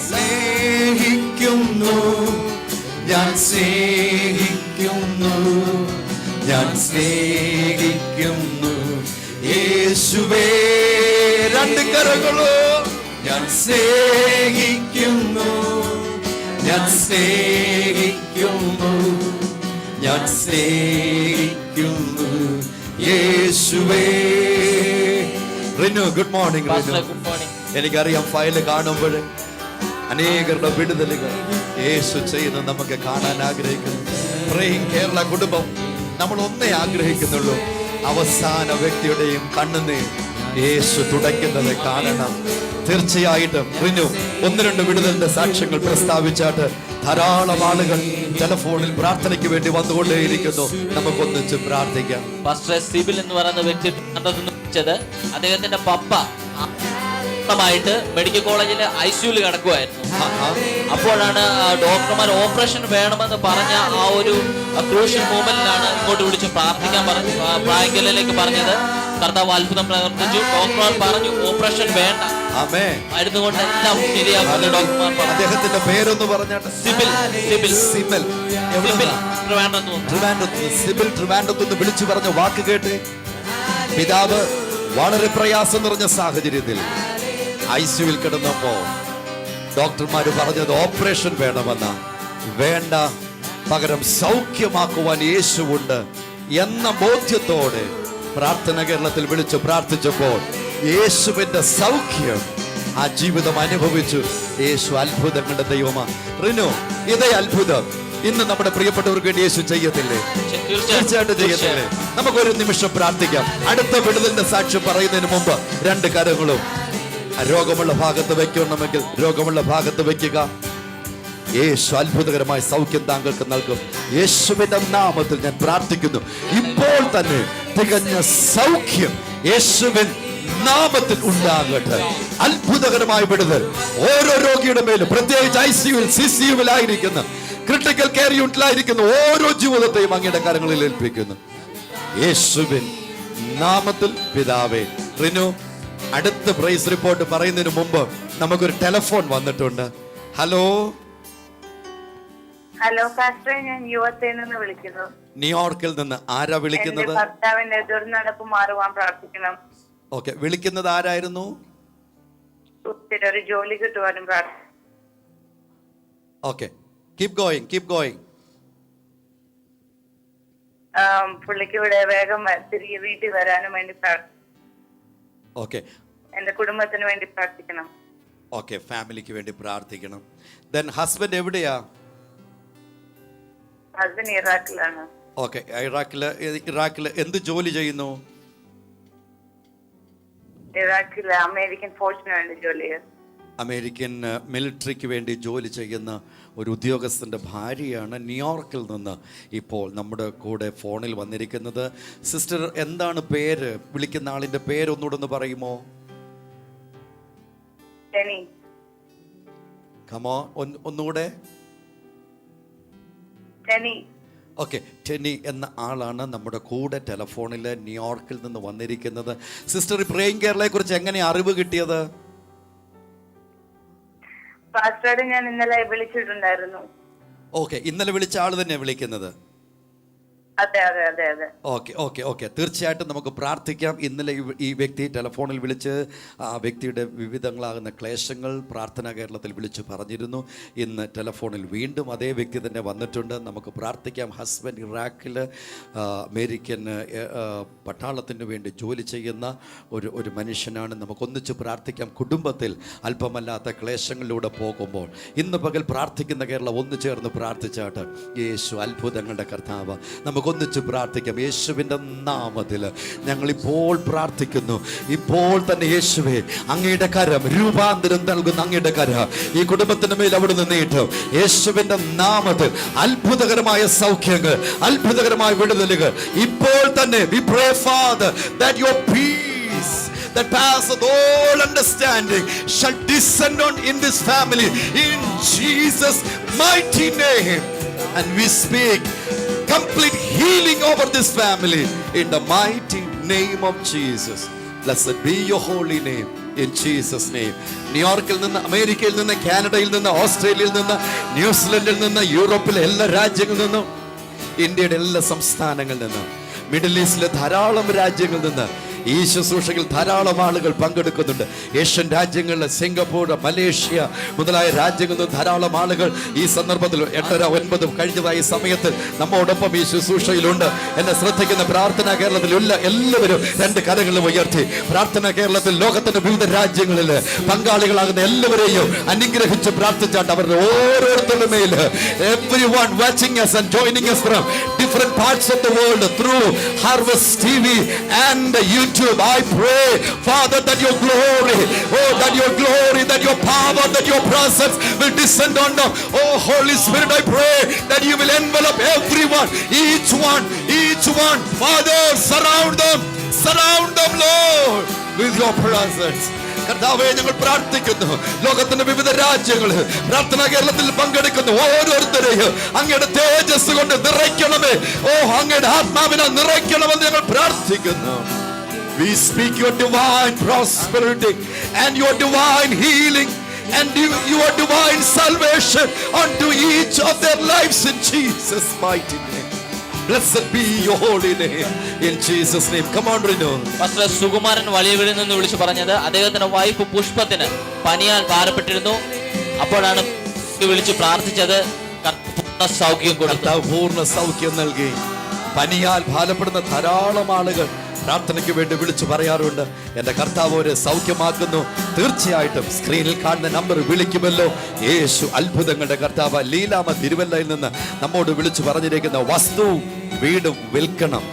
സ്നേഹിക്കുന്നു, ഞാൻ സ്നേഹിക്കുന്നു, ഞാൻ സ്നേഹിക്കുന്നു യേശുവേ. രണ്ട് കരങ്ങളും, ഞാൻ സ്നേഹിക്കുന്നു, ഞാൻ സ്നേഹിക്കുന്നു, ഞാൻ സ്നേഹിക്കുന്നു യേശുവേ. Rinu, good morning. റിനു, എനിക്കറിയാം ഫയല് കാണുമ്പോൾ അനേകരുടെ വിടുതലുകൾ യേശു ചെയ്യുന്നത് നമുക്ക് കാണാൻ ആഗ്രഹിക്കുന്നു. പ്രേയിങ് കേരള കുടുംബം നമ്മൾ ഒന്നേ ആഗ്രഹിക്കുന്നുള്ളൂ, അവസാന വ്യക്തിയുടെയും കണ്ണുനീർ യേശു തുടയ്ക്കുന്നത് കാണണം. തീർച്ചയായിട്ടും റിനു ഒന്ന് രണ്ട് വിടുതലിന്റെ സാക്ഷ്യങ്ങൾ പ്രസ്താവിച്ചാട്ട് ധാരാളം ആളുകൾ ടെലഫോണിൽ പ്രാർത്ഥനയ്ക്ക് വേണ്ടി വന്നുകൊണ്ടേയിരിക്കുന്നു. നമുക്കൊന്നിച്ച് പ്രാർത്ഥിക്കാം. പാസ്റ്റർ സിബിൽ എന്ന് പറയുന്ന വ്യക്തി അദ്ദേഹത്തിന്റെ പപ്പ ായിട്ട് മെഡിക്കൽ കോളേജിലെ ഐസിയുയിൽ കിടക്കുമായിരുന്നു. അപ്പോഴാണ് ഡോക്ടർമാർ ഓപ്പറേഷൻ വേണമെന്ന് പറഞ്ഞ ആ ഒരു ക്രൂഷ്യൽ മൂമെന്റിലാണ് ഇങ്ങോട്ട് വിളിച്ച് പ്രാർത്ഥിക്കാൻ പറഞ്ഞു, പ്രായങ്കലിലേക്ക് പറഞ്ഞത്. കർത്താവ് അത്ഭുതം പ്രവർത്തിച്ചു. ഡോക്ടർമാർ പറഞ്ഞു ഓപ്പറേഷൻ വേണ്ട, മരുന്ന് കൊണ്ട് എല്ലാം ശരിയാക്കുന്നു. ഡോക്ടർമാർ അദ്ദേഹത്തിന്റെ പേരൊന്ന് പറഞ്ഞാട്ട്. സിബിൽ. സിബിൽ സിബിൽ സിബിൽ ട്രിവാൻഡ്രത്ത് വിളിച്ചു പറഞ്ഞ വാക്ക് കേട്ട് പിതാവ് വളരെ പ്രയാസം നിറഞ്ഞ സാഹചര്യത്തിൽ ഐസിയുവിൽ കിടന്നപ്പോ ഡോക്ടർമാര് പറഞ്ഞത് ഓപ്പറേഷൻ വേണമെന്ന. വേണ്ട, പകരം സൗഖ്യമാക്കുവാൻ യേശുവുണ്ട് എന്ന ബോധ്യത്തോടെ പ്രാർത്ഥന കേരളത്തിൽ വിളിച്ച് പ്രാർത്ഥിച്ചപ്പോൾ യേശുവിന്റെ സൗഖ്യം ആ ജീവിതം അനുഭവിച്ചു. യേശു അത്ഭുതങ്ങളുടെ ദൈവമാണ്. റിനു, ഇതേ അത്ഭുതം ഇന്ന് നമ്മുടെ പ്രിയപ്പെട്ടവർക്ക് വേണ്ടി യേശു ചെയ്യത്തില്ലേ? തീർച്ചയായിട്ടും ചെയ്യത്തില്ലേ? നമുക്കൊരു നിമിഷം പ്രാർത്ഥിക്കാം. അടുത്ത വിടുതലിന്റെ സാക്ഷ്യം പറയുന്നതിന് മുമ്പ് രണ്ട് കരങ്ങളും രോഗമുള്ള ഭാഗത്ത് വെക്കണമെങ്കിൽ രോഗമുള്ള ഭാഗത്ത് വെക്കുക. യേശു അത്ഭുതകരമായ സൗഖ്യം താങ്കൾക്ക് നൽകും. യേശുവിന്റെ നാമത്തിൽ ഞാൻ പ്രാർത്ഥിക്കുന്നു, ഇപ്പോൾ തന്നെ തികഞ്ഞ സൗഖ്യം യേശുവിൻ നാമത്തിൽ ഉണ്ടാകട്ടെ. അത്ഭുതകരമായ വിടുതൽ ഓരോ രോഗിയുടെ മേലും, പ്രത്യേകിച്ച് ഐസിയുവിൽ സിസിയുവിലായിരിക്കുന്ന ക്രിട്ടിക്കൽ കെയർ യൂണിറ്റിലായിരിക്കുന്ന ഓരോ ജീവിതത്തെയും അങ്ങയുടെ കരങ്ങളിൽ ഏൽപ്പിക്കുന്നു യേശുവിൻ നാമത്തിൽ പിതാവേ. റിനു, അടുത്ത പ്രൈസ് റിപ്പോർട്ട് പറയുന്നതിന് മുമ്പ് നമുക്കൊരു ടെലിഫോൺ വന്നിട്ടുണ്ട്. ഹലോ. ഹലോ പാസ്റ്റർ, ഞാൻ യുവത്തിൽ നിന്ന് വിളിക്കുന്നു. ന്യൂയോർക്കിൽ നിന്ന്. ആരാ വിളിക്കുന്നത്? ഭർത്താവിന്റെ ദുർനടപ്പ് മാറുവാൻ പ്രാർത്ഥിക്കണം. ഓക്കെ, വിളിക്കുന്നത് ആരായിരുന്നു? ഒരു ജോലി കിട്ടുവാനും പ്രാർത്ഥിക്കണം. Okay, keep going. പുള്ളിക്ക് ഇവിടെ വേഗം തിരികെ വീട്ടിൽ വരാനും വേണ്ടി ഓക്കെ, എന്റെ കുടുംബത്തിന് വേണ്ടി പ്രാർത്ഥിക്കണം. ഓക്കെ, ഫാമിലിക്ക് വേണ്ടി പ്രാർത്ഥിക്കണം. ദെൻ ഹസ്ബൻഡ് എവിടെയാ? ഹസ്ബൻഡ് ഇറാഖിലാണ്. ഓക്കെ, ഇറാഖില് എന്ത് ജോലി ചെയ്യുന്നു? ഇറാഖിലെ അമേരിക്കൻ ഫോഴ്സിന് വേണ്ടി ജോലി ചെയ്യുന്നു. അമേരിക്കൻ മിലിറ്ററിക്ക് വേണ്ടി ജോലി ചെയ്യുന്ന ഒരു ഉദ്യോഗസ്ഥൻ്റെ ഭാര്യയാണ് ന്യൂയോർക്കിൽ നിന്ന് ഇപ്പോൾ നമ്മുടെ കൂടെ ഫോണിൽ വന്നിരിക്കുന്നത്. സിസ്റ്റർ, എന്താണ് പേര്? വിളിക്കുന്ന ആളിൻ്റെ പേര് ഒന്നുകൂടെ ഒന്ന് പറയുമോ? ടെനി. കമോ, ഒന്നുകൂടെ. ടെനി. ഓക്കെ, ടെനി എന്ന ആളാണ് നമ്മുടെ കൂടെ ടെലഫോണിൽ ന്യൂയോർക്കിൽ നിന്ന് വന്നിരിക്കുന്നത്. സിസ്റ്റർ, പ്രേയിങ് കേരളയെ കുറിച്ച് എങ്ങനെ അറിവ് കിട്ടിയത്? പാസ്റ്ററോട് ഞാൻ ഇന്നലെ വിളിച്ചിട്ടുണ്ടായിരുന്നു. ഓക്കെ, ഇന്നലെ വിളിച്ച ആൾ തന്നെ വിളിക്കുന്നത്? അതെ അതെ അതെ അതെ. ഓക്കെ ഓക്കെ ഓക്കെ, തീർച്ചയായിട്ടും നമുക്ക് പ്രാർത്ഥിക്കാം. ഇന്നലെ ഈ വ്യക്തി ടെലഫോണിൽ വിളിച്ച് ആ വ്യക്തിയുടെ വിവിധങ്ങളാകുന്ന ക്ലേശങ്ങൾ പ്രാർത്ഥനാ കേരളത്തിൽ വിളിച്ചു പറഞ്ഞിരുന്നു. ഇന്ന് ടെലഫോണിൽ വീണ്ടും അതേ വ്യക്തി തന്നെ വന്നിട്ടുണ്ട്. നമുക്ക് പ്രാർത്ഥിക്കാം. ഹസ്ബൻഡ് ഇറാഖിൽ അമേരിക്കൻ പട്ടാളത്തിന് വേണ്ടി ജോലി ചെയ്യുന്ന ഒരു മനുഷ്യനാണ്. നമുക്കൊന്നിച്ച് പ്രാർത്ഥിക്കാം. കുടുംബത്തിൽ അല്പമല്ലാത്ത ക്ലേശങ്ങളിലൂടെ പോകുമ്പോൾ ഇന്ന് പകൽ പ്രാർത്ഥിക്കുന്ന കേരളം ഒന്നു ചേർന്ന് പ്രാർത്ഥിച്ചാട്ട്. യേശു അത്ഭുതങ്ങളുടെ കർത്താവ്. ഒന്നിച്ച് പ്രാർത്ഥിക്കാം. യേശുവിൻ്റെ നാമത്തിൽ ഞങ്ങളിപ്പോൾ പ്രാർത്ഥിക്കുന്നു. ഇപ്പോൾ തന്നെ യേശുവേ, അങ്ങയുടെ കരം, രൂപാന്തരം നൽകുന്ന അങ്ങയുടെ കരം ഈ കുടുംബത്തിന് മേൽ അവിടുന്ന് നീട്ടും. യേശുവിൻ്റെ നാമത്തിൽ അത്ഭുതകരമായ സൗഖ്യങ്ങൾ, അത്ഭുതകരമായ വിടുതലുകൾ ഇപ്പോൾ തന്നെ. We pray, Father, that your peace that passeth all understanding shall descend on in this family in Jesus' mighty name. And we speak complete healing over this family in the mighty name of Jesus. Blessed be your holy name in Jesus' name. ന്യൂയോർക്കിൽ നിന്ന്, അമേരിക്കയിൽ നിന്ന്, കാനഡയിൽ നിന്ന്, ഓസ്ട്രേലിയയിൽ നിന്ന്, ന്യൂസിലൻഡിൽ നിന്ന്, യൂറോപ്പിലെ എല്ലാ രാജ്യങ്ങളിൽ നിന്നും, ഇന്ത്യയുടെ എല്ലാ സംസ്ഥാനങ്ങളിൽ നിന്ന്, മിഡിൽ ഈസ്റ്റിലെ ധാരാളം രാജ്യങ്ങളിൽ നിന്ന് ഈ ശുശ്രൂഷയിൽ ധാരാളം ആളുകൾ പങ്കെടുക്കുന്നുണ്ട്. ഏഷ്യൻ രാജ്യങ്ങളിൽ, സിംഗപ്പൂർ, മലേഷ്യ മുതലായ രാജ്യങ്ങളിൽ നിന്ന് ധാരാളം ആളുകൾ ഈ സന്ദർഭത്തിൽ 8:30-9 കഴിഞ്ഞതായ സമയത്ത് നമ്മോടൊപ്പം ഈ ശുശ്രൂഷയിലുണ്ട്. എന്നെ ശ്രദ്ധിക്കുന്ന പ്രാർത്ഥനാ കേരളത്തിലുള്ള എല്ലാവരും രണ്ട് കരങ്ങളും ഉയർത്തി പ്രാർത്ഥനാ കേരളത്തിൽ ലോകത്തിന്റെ വിവിധ രാജ്യങ്ങളിൽ പങ്കാളികളാകുന്ന എല്ലാവരെയും അനുഗ്രഹിച്ച് പ്രാർത്ഥിച്ചാട്ട് അവരുടെ ഓരോരുത്തരുടെ മേൽ everyone watching us and joining us from different parts of the world through Harvest TV and YouTube. I pray, Father, that your glory, that your glory, that your power, that your presence will descend on them. Oh, Holy Spirit, I pray that you will envelop everyone, each one. Father, surround them, Lord, with your presence. കർത്താവേ, ഞങ്ങൾ പ്രാർത്ഥിക്കുന്നു. ലോകത്തിന്റെ വിവിധ രാജ്യങ്ങളിൽ പ്രാർത്ഥനാ കേരളത്തിൽ പങ്കെടുക്കുന്നു ഓരോരുത്തരെയും അങ്ങയുടെ തേജസ് കൊണ്ട് നിറയ്ക്കണമേ. അങ്ങയുടെ ആത്മാവിനെ നിറയ്ക്കണമെന്ന് ഞങ്ങൾ പ്രാർത്ഥിക്കുന്നു. We speak your divine prosperity and your divine healing and your divine salvation unto each of their lives in Jesus' mighty name. Blessed be your holy name in Jesus' name. Come on, Renu. Pastor Sukumaran വലിയവരിൽ നിന്ന് വിളിച്ചു പറഞ്ഞത് അദ്ദേഹത്തിന്റെ wife പുഷ്പത്തിന് പനിയാൽ ഭാരപ്പെട്ടിരുന്നു. അപ്പോഴാണ് വിളിച്ചു പ്രാർത്ഥിച്ചത്. പൂർണ്ണ സൗഖ്യം കൊടുത്തു. പൂർണ്ണ സൗഖ്യം നൽകി. പനിയാൽ ഭാരപ്പെടുന്ന ധാരാളം ആളുകൾ പ്രാർത്ഥനയ്ക്ക് വേണ്ടി വിളിച്ചു പറയാറുണ്ട്. എൻ്റെ കർത്താവ് അവരെ സൗഖ്യമാക്കുന്നു. തീർച്ചയായിട്ടും സ്ക്രീനിൽ കാണുന്ന നമ്പർ വിളിക്കുമല്ലോ. യേശു അത്ഭുതങ്ങളുടെ കർത്താവ്. ലീലാമ തിരുവല്ലയിൽ നിന്ന് നമ്മോട് വിളിച്ചു പറഞ്ഞിരിക്കുന്ന വസ്തുവും വീടും വിൽക്കണം.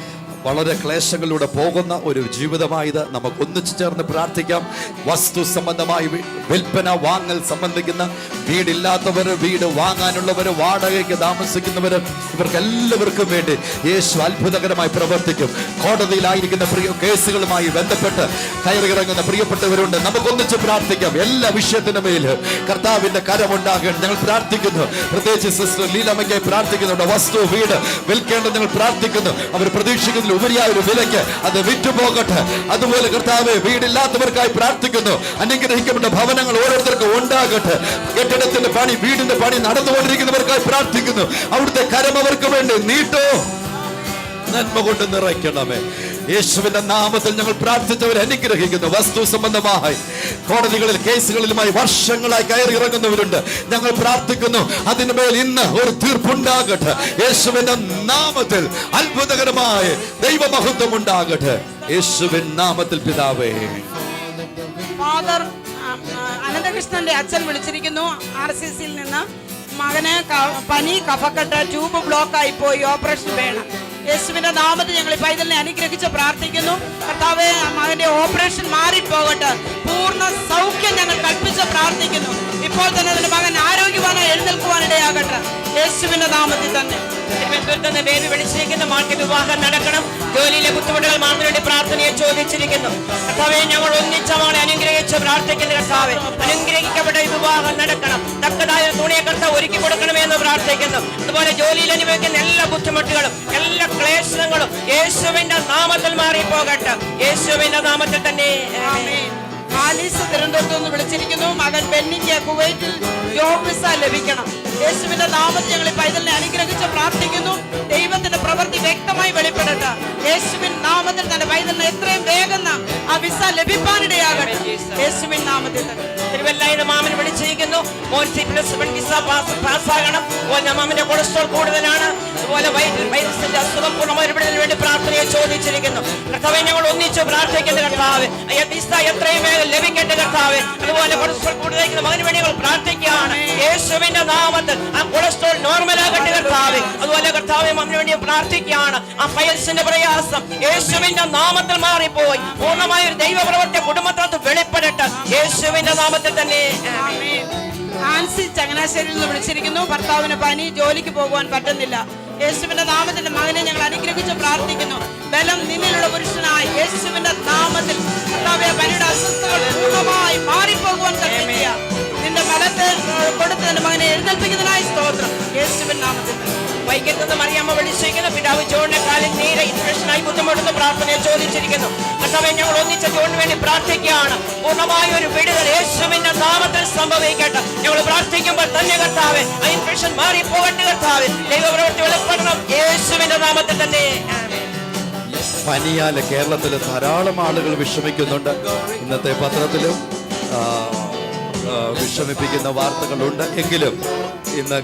വളരെ ക്ലേശങ്ങളിലൂടെ പോകുന്ന ഒരു ജീവിതമായത്. നമുക്ക് ഒന്നിച്ചു ചേർന്ന് പ്രാർത്ഥിക്കാം. വസ്തു സംബന്ധമായി വിൽപ്പന വാങ്ങൽ സംബന്ധിക്കുന്ന, വീടില്ലാത്തവർ, വീട് വാങ്ങാനുള്ളവർ, വാടകയ്ക്ക് താമസിക്കുന്നവർ, ഇവർക്ക് എല്ലാവർക്കും വേണ്ടി യേശു അത്ഭുതകരമായി പ്രവർത്തിക്കും. കോടതിയിലായിരിക്കുന്ന കേസുകളുമായി ബന്ധപ്പെട്ട് കയറിയിറങ്ങുന്ന പ്രിയപ്പെട്ടവരുണ്ട്. നമുക്കൊന്നിച്ച് പ്രാർത്ഥിക്കാം. എല്ലാ വിഷയത്തിനു മേൽ കർത്താവിന്റെ കരമുണ്ടാകണം ഞങ്ങൾ പ്രാർത്ഥിക്കുന്നു. പ്രത്യേകിച്ച് സിസ്റ്റർ ലീലാമ്മയ്ക്കായി പ്രാർത്ഥിക്കുന്നുണ്ട്. വസ്തു, വീട് വിൽക്കേണ്ടത് ഞങ്ങൾ പ്രാർത്ഥിക്കുന്നു. അവർ പ്രതീക്ഷിക്കുന്ന ഉപരിയായ ഒരു വിലയ്ക്ക് അത് വിറ്റുപോകട്ടെ. അതുപോലെ കർത്താവേ, വീടില്ലാത്തവർക്കായി പ്രാർത്ഥിക്കുന്നു. അനുഗ്രഹിക്കപ്പെട്ട ഭവനങ്ങൾ ഓരോരുത്തർക്കും ഉണ്ടാകട്ടെ. കെട്ടിടത്തിന്റെ പണി, വീടിന്റെ പണി നടന്നുകൊണ്ടിരിക്കുന്നവർക്കായി പ്രാർത്ഥിക്കുന്നു. അവിടുത്തെ കരം അവർക്ക് വേണ്ടി നീട്ടോ, നന്മ കൊണ്ട് നിറയ്ക്കണമേ. യേശുവിന്റെ നാമത്തിൽ ഞങ്ങൾ പ്രാർത്ഥിച്ചവരെ അനുഗ്രഹിക്കുന്നു. വസ്തു സംബന്ധമായി കോടതികളിൽ കേസുകളിലുമായി വർഷങ്ങളായി കയറി ഇറങ്ങുന്നവരുണ്ട്. ഞങ്ങൾ പ്രാർത്ഥിക്കുന്നു, അതിനുമേൽ ഇന്ന് ഒരു തീർപ്പുണ്ടാകട്ടെ. യേശുവിന്റെ നാമത്തിൽ അത്ഭുതകരമായ ദൈവമഹത്വം ഉണ്ടാകട്ടെ. യേശുവിൻ നാമത്തിൽ പിതാവേ. ഫാദർ അനന്തകൃഷ്ണന്റെ അച്ഛൻ വിളിച്ചിരിക്കുന്നു. RCCയിൽ നിന്ന് മകന് പനി, കഫക്കെട്ട്, ട്യൂബ് ബ്ലോക്ക് ആയി പോയി, ഓപ്പറേഷൻ വേണം. യേശുവിന്റെ നാമത്തിൽ ഞങ്ങൾ ഈ പൈതലിനെ അനുഗ്രഹിച്ച് പ്രാർത്ഥിക്കുന്നു. കർത്താവേ, മകന്റെ ഓപ്പറേഷൻ മാറിപ്പോകട്ടെ. പൂർണ്ണ സൗഖ്യം ഞങ്ങൾ കൽപ്പിച്ച് പ്രാർത്ഥിക്കുന്നു. ഇപ്പോൾ തന്നെ അതിന്റെ മകൻ ആരോഗ്യവാനായി എഴുന്നേൽക്കുവാനിടയാകട്ടെ, യേശുവിന്റെ നാമത്തിൽ തന്നെ. തിരുവനന്തപുരത്ത് ബേബി വിളിച്ചിരിക്കുന്ന മകൾക്ക് വിവാഹം നടക്കണം. ജോലിയിലെ ബുദ്ധിമുട്ടുകൾ മാറുന്നതിന് വേണ്ടി പ്രാർത്ഥനയെ ചോദിച്ചിരിക്കുന്നു. കർത്താവേ, ഞങ്ങൾ ഒന്നിച്ച മകളെ അനുഗ്രഹിച്ച് പ്രാർത്ഥിക്കുന്ന കർത്താവേ, അനുഗ്രഹിക്കപ്പെട്ട ഈ വിവാഹം നടക്കണം. തക്കതായ തുണിയെ കർത്താവ് ഒരുക്കി കൊടുക്കണമെന്ന് പ്രാർത്ഥിക്കുന്നു. അതുപോലെ ജോലിയിൽ അനുഭവിക്കുന്ന എല്ലാ ബുദ്ധിമുട്ടുകളും എല്ലാ ക്ലേശങ്ങളും യേശുവിന്റെ നാമത്തിൽ മാറിപ്പോകട്ടെ, യേശുവിന്റെ നാമത്തിൽ തന്നെ. ആലീസ് തിരുവനന്തപുരത്ത് നിന്ന് വിളിച്ചിരിക്കുന്നു. മകൻ ബെന്നിക്ക് കുവൈറ്റിൽ ജോബ് വിസ ലഭിക്കണം. യേശുവിന്റെ നാമത്തിൽ ഞങ്ങൾ ഈ പൈതലിനെ അനുഗ്രഹിച്ച് പ്രാർത്ഥിക്കുന്നു. ദൈവത്തിന്റെ പ്രവൃത്തി വ്യക്തമായി വെളിപ്പെടട്ടെ. യേശുവിൻ നാമത്തിൽ തന്നെ പൈതലിന് എത്രയും വേഗം ആ വിസ ലഭിക്കാനിടയാകട്ടെ, യേശുവിൻ നാമത്തിൽ തന്നെ. തിരുവല്ലയിൽ മാമൻ വിളിച്ചിരിക്കുന്നു. മോൻ C+1 വിസ പാസ്സാകണം. മാമന്റെ കൊളസ്ട്രോൾ കൂടുതലാണ്. അതുപോലെ വൈറസിന്റെ അസുഖം പൂർണ്ണമായിട്ട് വേണ്ടി പ്രാർത്ഥനയെ ചോദിച്ചിരിക്കുന്നു. കർത്താവെ, ഞങ്ങൾ ഒന്നിച്ച് പ്രാർത്ഥിക്കുന്ന കർത്താവ്, വിസ എത്രയും വേഗം ലഭിക്കേണ്ട കർത്താവ്. അതുപോലെ കൊളസ്ട്രോൾ കൂടുതൽ മകന് വേണ്ടി ഞങ്ങൾ പ്രാർത്ഥിക്കുകയാണ്. യേശുവിന്റെ നാമത്തിൽ ആ കൊളസ്ട്രോൾ നോർമലാകട്ടെ കർത്താവ്. അതുപോലെ കർത്താവെ, മകന് വേണ്ടി പ്രാർത്ഥിക്കുകയാണ്. ആ ഫയൽസിന്റെ പ്രയാസം യേശുവിന്റെ നാമത്തിൽ മാറിപ്പോയി പൂർണ്ണമായ ഒരു ദൈവപ്രവൃത്തി കുടുംബത്തിനകത്ത് വെളിപ്പെടട്ടെ, യേശുവിന്റെ നാമത്തിൽ തന്നെ. ആൻസി ചങ്ങനാശ്ശേരിയിൽ നിന്ന് വിളിച്ചിരിക്കുന്നു. ഭർത്താവിന് പനി, ജോലിക്ക് പോകുവാൻ പറ്റുന്നില്ല. യേശുവിന്റെ നാമത്തിന്റെ മകനെ ഞങ്ങൾ അനുഗ്രഹിച്ച് പ്രാർത്ഥിക്കുന്നു. ബലം നിന്നിലുള്ള പുരുഷനായി യേശുവിന്റെ നാമത്തിൽ കർത്താവേ, പനിയുടെ അസ്വസ്ഥതകൾ പൂർണ്ണമായി മാറിപ്പോകുവാൻ കൽപ്പിക്കുക. നിന്റെ ബലത്തെ കൊടുത്ത് നിന്റെ മകനെ എഴുന്നേൽപ്പിക്കുന്നതിനായി സ്തോത്രം, യേശുവിൻ നാമത്തിൽ. വൈകിട്ട് മറിയാമ്മ വിളിച്ചിരിക്കുന്നു. പിതാവ് ജോണിന്റെ കാലിൽ നീര് ഇൻഫെക്ഷനായി ബുദ്ധിമുട്ടുന്ന പ്രാർത്ഥനയെ ചോദിച്ചിരിക്കുന്നു. കർത്താവേ, ഞങ്ങൾ ഒന്നിച്ച ജോണിന് വേണ്ടി പ്രാർത്ഥിക്കുകയാണ്. പൂർണ്ണമായ ഒരു വിടുതൽ യേശുവിന്റെ നാമത്തിൽ സംഭവിക്കട്ടെ. ഞങ്ങൾ പ്രാർത്ഥിക്കുമ്പോൾ തന്നെ കർത്താവേ, ആ ഇൻഫെക്ഷൻ മാറി പോകട്ടെ കർത്താവേ. ദൈവപ്രവൃത്തി വെളിപ്പെടണം, യേശുവിന്റെ നാമത്തിൽ തന്നെ. പനിയാല് കേരളത്തിൽ ധാരാളം ആളുകൾ വിഷമിക്കുന്നുണ്ട്. ഇന്നത്തെ പത്രത്തിലും വിഷമിപ്പിക്കുന്ന വാർത്തകളുണ്ട്. എങ്കിലും ഇന്ന്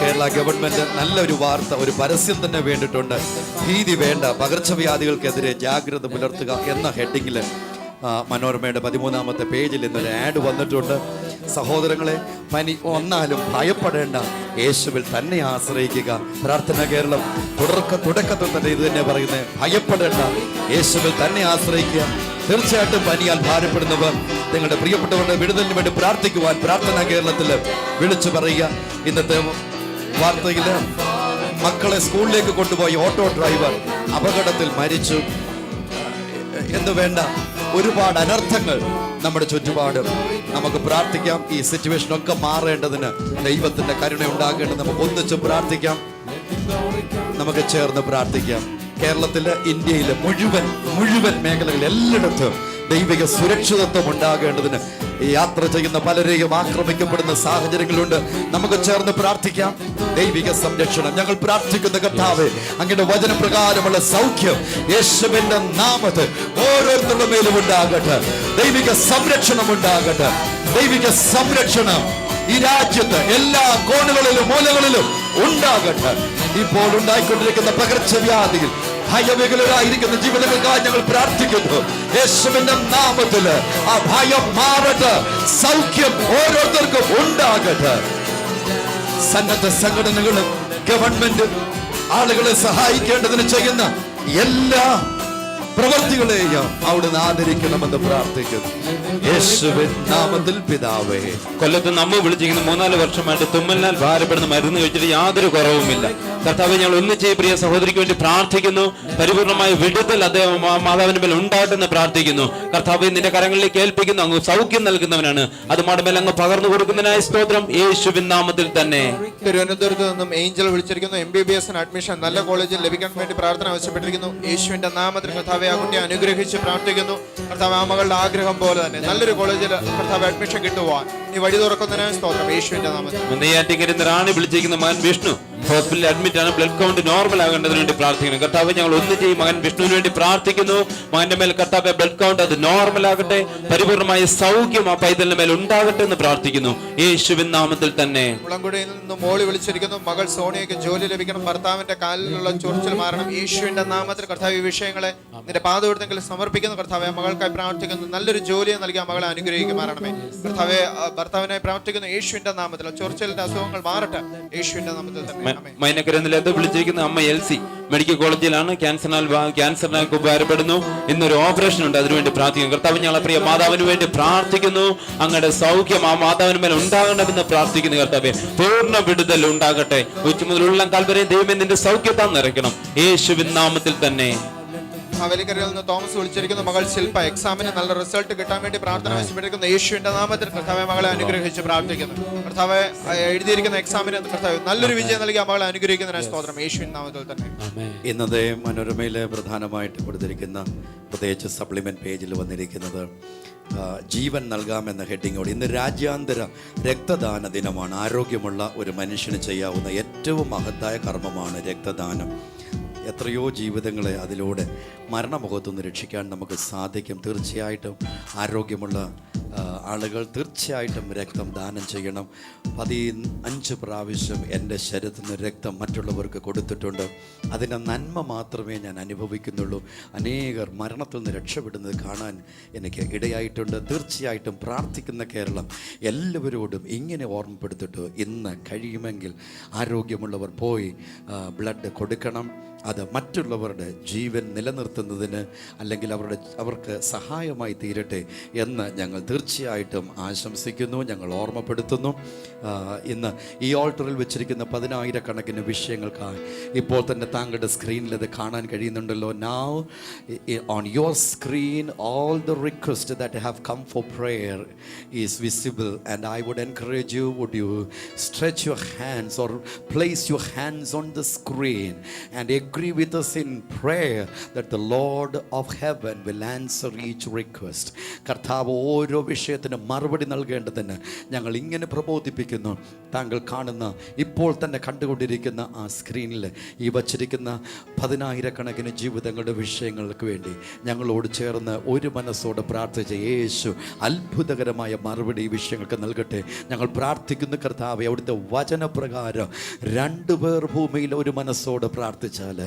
കേരള ഗവൺമെന്റ് നല്ലൊരു വാർത്ത, ഒരു പരസ്യം തന്നെ വേണ്ടിയിട്ടുണ്ട്. ഭീതി വേണ്ട, പകർച്ചവ്യാധികൾക്കെതിരെ ജാഗ്രത പുലർത്തുക എന്ന ഹെഡിങ്ങിൽ മനോരമയുടെ 13ാമത്തെ പേജിൽ ഇന്നൊരു ആഡ് വന്നിട്ടുണ്ട്. സഹോദരങ്ങളെ, പനി വന്നാലും ഭയപ്പെടേണ്ട, യേശുവിൽ തന്നെ ആശ്രയിക്കുക. പ്രാർത്ഥന കേരളം തുടക്കത്തിൽ തന്നെ ഇത് തന്നെ പറയുന്നത്, ഭയപ്പെടേണ്ട, യേശുവിൽ തന്നെ ആശ്രയിക്കുക. തീർച്ചയായിട്ടും പനിയാൽ ഭാരപ്പെടുന്നവർ നിങ്ങളുടെ പ്രിയപ്പെട്ടവരുടെ വിടുതലിന് വേണ്ടി പ്രാർത്ഥിക്കുവാൻ പ്രാർത്ഥന കേരളത്തിൽ വിളിച്ചു പറയുക. ഇന്നത്തെ വാർത്തയിൽ മക്കളെ സ്കൂളിലേക്ക് കൊണ്ടുപോയി ഓട്ടോ ഡ്രൈവർ അപകടത്തിൽ മരിച്ചു എന്ന് വേണ്ട ഒരുപാട് അനർത്ഥങ്ങൾ നമ്മുടെ ചുറ്റുപാടും. നമുക്ക് പ്രാർത്ഥിക്കാം. ഈ സിറ്റുവേഷനൊക്കെ മാറേണ്ടതിന് ദൈവത്തിന്റെ കരുണ ഉണ്ടാകേണ്ടത് നമുക്ക് ഒന്നിച്ച് പ്രാർത്ഥിക്കാം. നമുക്ക് ചേർന്ന് പ്രാർത്ഥിക്കാം. കേരളത്തില്, ഇന്ത്യയില് മുഴുവൻ മേഖലകളിൽ എല്ലായിടത്തും ദൈവിക സുരക്ഷിതത്വം ഉണ്ടാകേണ്ടതിന് യാത്ര ചെയ്യുന്ന പലരെയും ആക്രമിക്കപ്പെടുന്ന സാഹചര്യങ്ങളുണ്ട്. നമുക്ക് ചേർന്ന് പ്രാർത്ഥിക്കാം. ദൈവിക സംരക്ഷണം ഞങ്ങൾ പ്രാർത്ഥിക്കുന്ന കർത്താവേ, അങ്ങയുടെ വചനപ്രകാരമുള്ള സൗഖ്യം യേശുവിന്റെ നാമത്തിൽ ഓരോരുത്തരുടെ മേലും ഉണ്ടാകട്ടെ. ദൈവിക സംരക്ഷണം ഉണ്ടാകട്ടെ. ദൈവിക സംരക്ഷണം ഈ രാജ്യത്ത് എല്ലാ കോണുകളിലും മൂലകളിലും ഉണ്ടാകട്ടെ. ഇപ്പോൾ ഉണ്ടായിക്കൊണ്ടിരിക്കുന്ന പകർച്ചവ്യാധിയിൽ ഭയവികലരായിരിക്കുന്ന ജീവനുകൾക്കായി ഞങ്ങൾ പ്രാർത്ഥിക്കുന്നു. യേശുവിന്റെ നാമത്തില് ആ ഭയം മാറട്ടെ. സൗഖ്യം ഓരോരുത്തർക്കും ഉണ്ടാകട്ടെ. സന്നദ്ധ സംഘടനകളും ഗവൺമെന്റും ആളുകളെ സഹായിക്കേണ്ടതിന് ചെയ്യുന്ന എല്ലാ പ്രവർത്തികളെയും അവിടുന്ന് ആദരിക്കണമെന്ന് പ്രാർത്ഥിക്കുന്നു. യേശുവിൻ നാമത്തിൽ പിതാവേ. കൊല്ലത്ത് നമ്മ വിളിച്ചിരിക്കുന്ന 3-4 വർഷമായിട്ട് തുമ്മലിനാൽ ഭാരപ്പെടുന്ന മരുന്ന് കഴിച്ചിട്ട് യാതൊരു കുറവുമില്ല. കർത്താവേ, ഞങ്ങൾ ഒന്നിച്ച് പ്രിയ സഹോദരിക്ക് വേണ്ടി പ്രാർത്ഥിക്കുന്നു. പരിപൂർണമായ വിടുതൽ അദ്ദേഹം മാതാവിന്റെ മേൽ ഉണ്ടാകട്ടെന്ന് പ്രാർത്ഥിക്കുന്നു. കർത്താവേ, നിന്റെ കരങ്ങളിലേക്ക് ഏൽപ്പിക്കുന്നു. അങ്ങ് സൗഖ്യം നൽകുന്നവനാണ്. അത് മാടുമേൽ അങ്ങ് പകർന്നു കൊടുക്കുന്നതിനായ സ്തോത്രം, യേശുവിൻ നാമത്തിൽ തന്നെ. തിരുവനന്തപുരത്ത് നിന്നും ഏഞ്ചൽ വിളിച്ചിരിക്കുന്നു. MBBS അഡ്മിഷൻ നല്ല കോളേജിൽ ലഭിക്കാൻ വേണ്ടി പ്രാർത്ഥന ആവശ്യപ്പെട്ടിരിക്കുന്നു. യേശുവിന്റെ നാമത്തിൽ കർത്താവെ, ആ കുട്ടിയെ അനുഗ്രഹിച്ച് പ്രാർത്ഥിക്കുന്നു. കർത്താവ്, ആ മകളുടെ ആഗ്രഹം പോലെ തന്നെ നല്ലൊരു കോളേജിൽ കർത്താവ് അഡ്മിഷൻ കിട്ടുവാൻ നീ വഴി തുറക്കുന്നതിനായ സ്തോത്രം, യേശുവിന്റെ നാമത്തിൽ. നെയ്യാറ്റിൻകരയിൽ റാണി വിളിച്ചിരിക്കുന്ന മകൻ വിഷ്ണു ഹോസ്പിറ്റലിൽ അഡ്മിറ്റ് ആണ്. ബ്ലഡ് കൗണ്ട് നോർമൽ ആകേണ്ടതിന് വേണ്ടി പ്രാർത്ഥിക്കുന്നു. കർത്താവ്, ഞങ്ങൾ ഒന്നിച്ച് ഈ മകൻ വിഷ്ണുവിന് വേണ്ടി പ്രാർത്ഥിക്കുന്നു. മകന്റെ മേൽ കർത്താവ് ബ്ലഡ് കൗണ്ട് അത് നോർമൽ ആകട്ടെ. പരിപൂർണമായ സൗഖ്യം ആ പൈതലിന്റെ മേൽ ഉണ്ടാകട്ടെ എന്ന് പ്രാർത്ഥിക്കുന്നു, യേശുവിൻ നാമത്തിൽ തന്നെ. മുളങ്കുടിയിൽ നിന്ന് മോളി വിളിച്ചിരിക്കുന്നു. മകൾ സോണിയയ്ക്ക് ജോലി ലഭിക്കണം. ഭർത്താവിന്റെ കാലിലുള്ള ചൊറിച്ചിൽ മാറണം. യേശുവിന്റെ നാമത്തിൽ കർത്താവ്, ഈ വിഷയങ്ങളെ നിന്റെ പാദപീഠത്തിൽ സമർപ്പിക്കുന്നു. കർത്താവെ, മകൾക്കായി പ്രാർത്ഥിക്കുന്നു. നല്ലൊരു ജോലിയെ നൽകി ആ മകളെ അനുഗ്രഹിക്കുമാറണമേ. കർത്താവെ, ഭർത്താവിനായി പ്രാർത്ഥിക്കുന്നു. യേശുവിന്റെ നാമത്തിൽ ചൊറിച്ചിലിന്റെ അസുഖങ്ങൾ മാറട്ടെ, യേശുവിന്റെ നാമത്തിൽ തന്നെ. മൈനക്കര നിലത്ത് വിളിച്ചിരിക്കുന്ന അമ്മ എൽസി മെഡിക്കൽ കോളേജിലാണ് ക്യാൻസറിനാൽ ഭാരപ്പെടുന്നു. ഇന്നൊരു ഓപ്പറേഷൻ ഉണ്ട്, അതിനുവേണ്ടി പ്രാർത്ഥിക്കുന്നു. കർത്താവ്, ഞങ്ങളെ പ്രിയ മാതാവിന് വേണ്ടി പ്രാർത്ഥിക്കുന്നു. അങ്ങയുടെ സൗഖ്യം ആ മാതാവിന് മേൽ ഉണ്ടാകണമെന്ന് പ്രാർത്ഥിക്കുന്നു. കർത്താവെ, പൂർണ്ണ വിടുതൽ ഉണ്ടാകട്ടെ. ഉച്ച മുതലുള്ള കാൽവരെ ദൈവമേ നിന്റെ സൗഖ്യത്താൽ നിറയ്ക്കണം, യേശുവിൻ നാമത്തിൽ തന്നെ. മാവേലിക്കരയിൽ നിന്ന് തോമസ് വിളിച്ചിരിക്കുന്നു. മകൾ ശില്പ എക്സാമിന് നല്ല റിസൾട്ട് കിട്ടാൻ വേണ്ടി പ്രാർത്ഥന ആവശ്യപ്പെട്ടിരിക്കുന്നു. യേശുവിന്റെ നാമത്തിൽ കർത്താവെ മകളെ അനുഗ്രഹിച്ച് പ്രാർത്ഥിക്കുന്നു. കർത്താവെ, എഴുതിയിരിക്കുന്ന എക്സാമിന് കർത്താവ് നല്ലൊരു വിജയം നൽകി ആ മകളെ അനുഗ്രഹിക്കുന്നതിന് സ്തോത്രം, യേശുവിന്റെ നാമത്തിൽ തന്നെ. ഇന്നത്തെ മനോരമയിലെ പ്രധാനമായിട്ട് കൊടുത്തിരിക്കുന്ന പ്രത്യേകിച്ച് സപ്ലിമെന്റ് പേജിൽ വന്നിരിക്കുന്നത് ജീവൻ നൽകാമെന്ന ഹെഡിങ്ങോട്. ഇന്ന് രാജ്യാന്തര രക്തദാന ദിനമാണ്. ആരോഗ്യമുള്ള ഒരു മനുഷ്യന് ചെയ്യാവുന്ന ഏറ്റവും മഹത്തായ കർമ്മമാണ് രക്തദാനം. എത്രയോ ജീവിതങ്ങളെ അതിലൂടെ മരണമുഖത്തുനിന്ന് രക്ഷിക്കാൻ നമുക്ക് സാധിക്കും. തീർച്ചയായിട്ടും ആരോഗ്യമുള്ള ആളുകൾ തീർച്ചയായിട്ടും രക്തം ദാനം ചെയ്യണം. 15 പ്രാവശ്യം എൻ്റെ ശരീരത്തിൽ നിന്ന് രക്തം മറ്റുള്ളവർക്ക് കൊടുത്തിട്ടുണ്ട്. അതിൻ്റെ നന്മ മാത്രമേ ഞാൻ അനുഭവിക്കുന്നുള്ളൂ. അനേകർ മരണത്തിൽ നിന്ന് രക്ഷപ്പെടുന്നത് കാണാൻ എനിക്ക് ഇടയായിട്ടുണ്ട്. തീർച്ചയായിട്ടും പ്രാർത്ഥിക്കുന്ന കേരളം എല്ലാവരോടും ഇങ്ങനെ ഓർമ്മപ്പെടുത്തിട്ട് ഇന്ന് കഴിയുമെങ്കിൽ ആരോഗ്യമുള്ളവർ പോയി ബ്ലഡ് കൊടുക്കണം. അത് മറ്റുള്ളവരുടെ ജീവൻ നിലനിർത്തുന്നതിന് അല്ലെങ്കിൽ അവർക്ക് സഹായമായി തീരട്ടെ എന്ന് ഞങ്ങൾ തീർച്ചയായിട്ടും ആശംസിക്കുന്നു, ഞങ്ങൾ ഓർമ്മപ്പെടുത്തുന്നു. ഇന്ന് ഈ ഓൾട്ടറിൽ വെച്ചിരിക്കുന്ന 10,000-കണക്കിന് വിഷയങ്ങൾക്കായി ഇപ്പോൾ തന്നെ താങ്കളുടെ സ്ക്രീനിൽ അത് കാണാൻ കഴിയുന്നുണ്ടല്ലോ. Now on your screen all the requests that have come for prayer is visible, and I would encourage you, would you stretch your hands or place your hands on the screen and agree with us in prayer that the Lord of heaven will answer each request. കർത്താവ് ഓരോ വിഷയത്തിനും മറുപടി നൽകേണ്ടതിന് ഞങ്ങൾ ഇങ്ങനെ പ്രബോധിപ്പിക്കുന്നു. താങ്കൾ കാണുന്ന ഇപ്പോൾ തന്നെ കണ്ടുകൊണ്ടിരിക്കുന്ന ആ സ്ക്രീനിൽ ഈ വച്ചിരിക്കുന്ന 10,000-കണക്കിന് ജീവിതങ്ങളുടെ വിഷയങ്ങൾക്ക് വേണ്ടി ഞങ്ങളോട് ചേർന്ന് ഒരു മനസ്സോടെ പ്രാർത്ഥിച്ച യേശു അത്ഭുതകരമായ മറുപടി ഈ വിഷയങ്ങൾക്ക് നൽകട്ടെ. ഞങ്ങൾ പ്രാർത്ഥിക്കുന്ന കർത്താവെ, അവിടുത്തെ വചനപ്രകാരം 2 പേർ ഭൂമിയിൽ ഒരു മനസ്സോടെ പ്രാർത്ഥിച്ചാൽ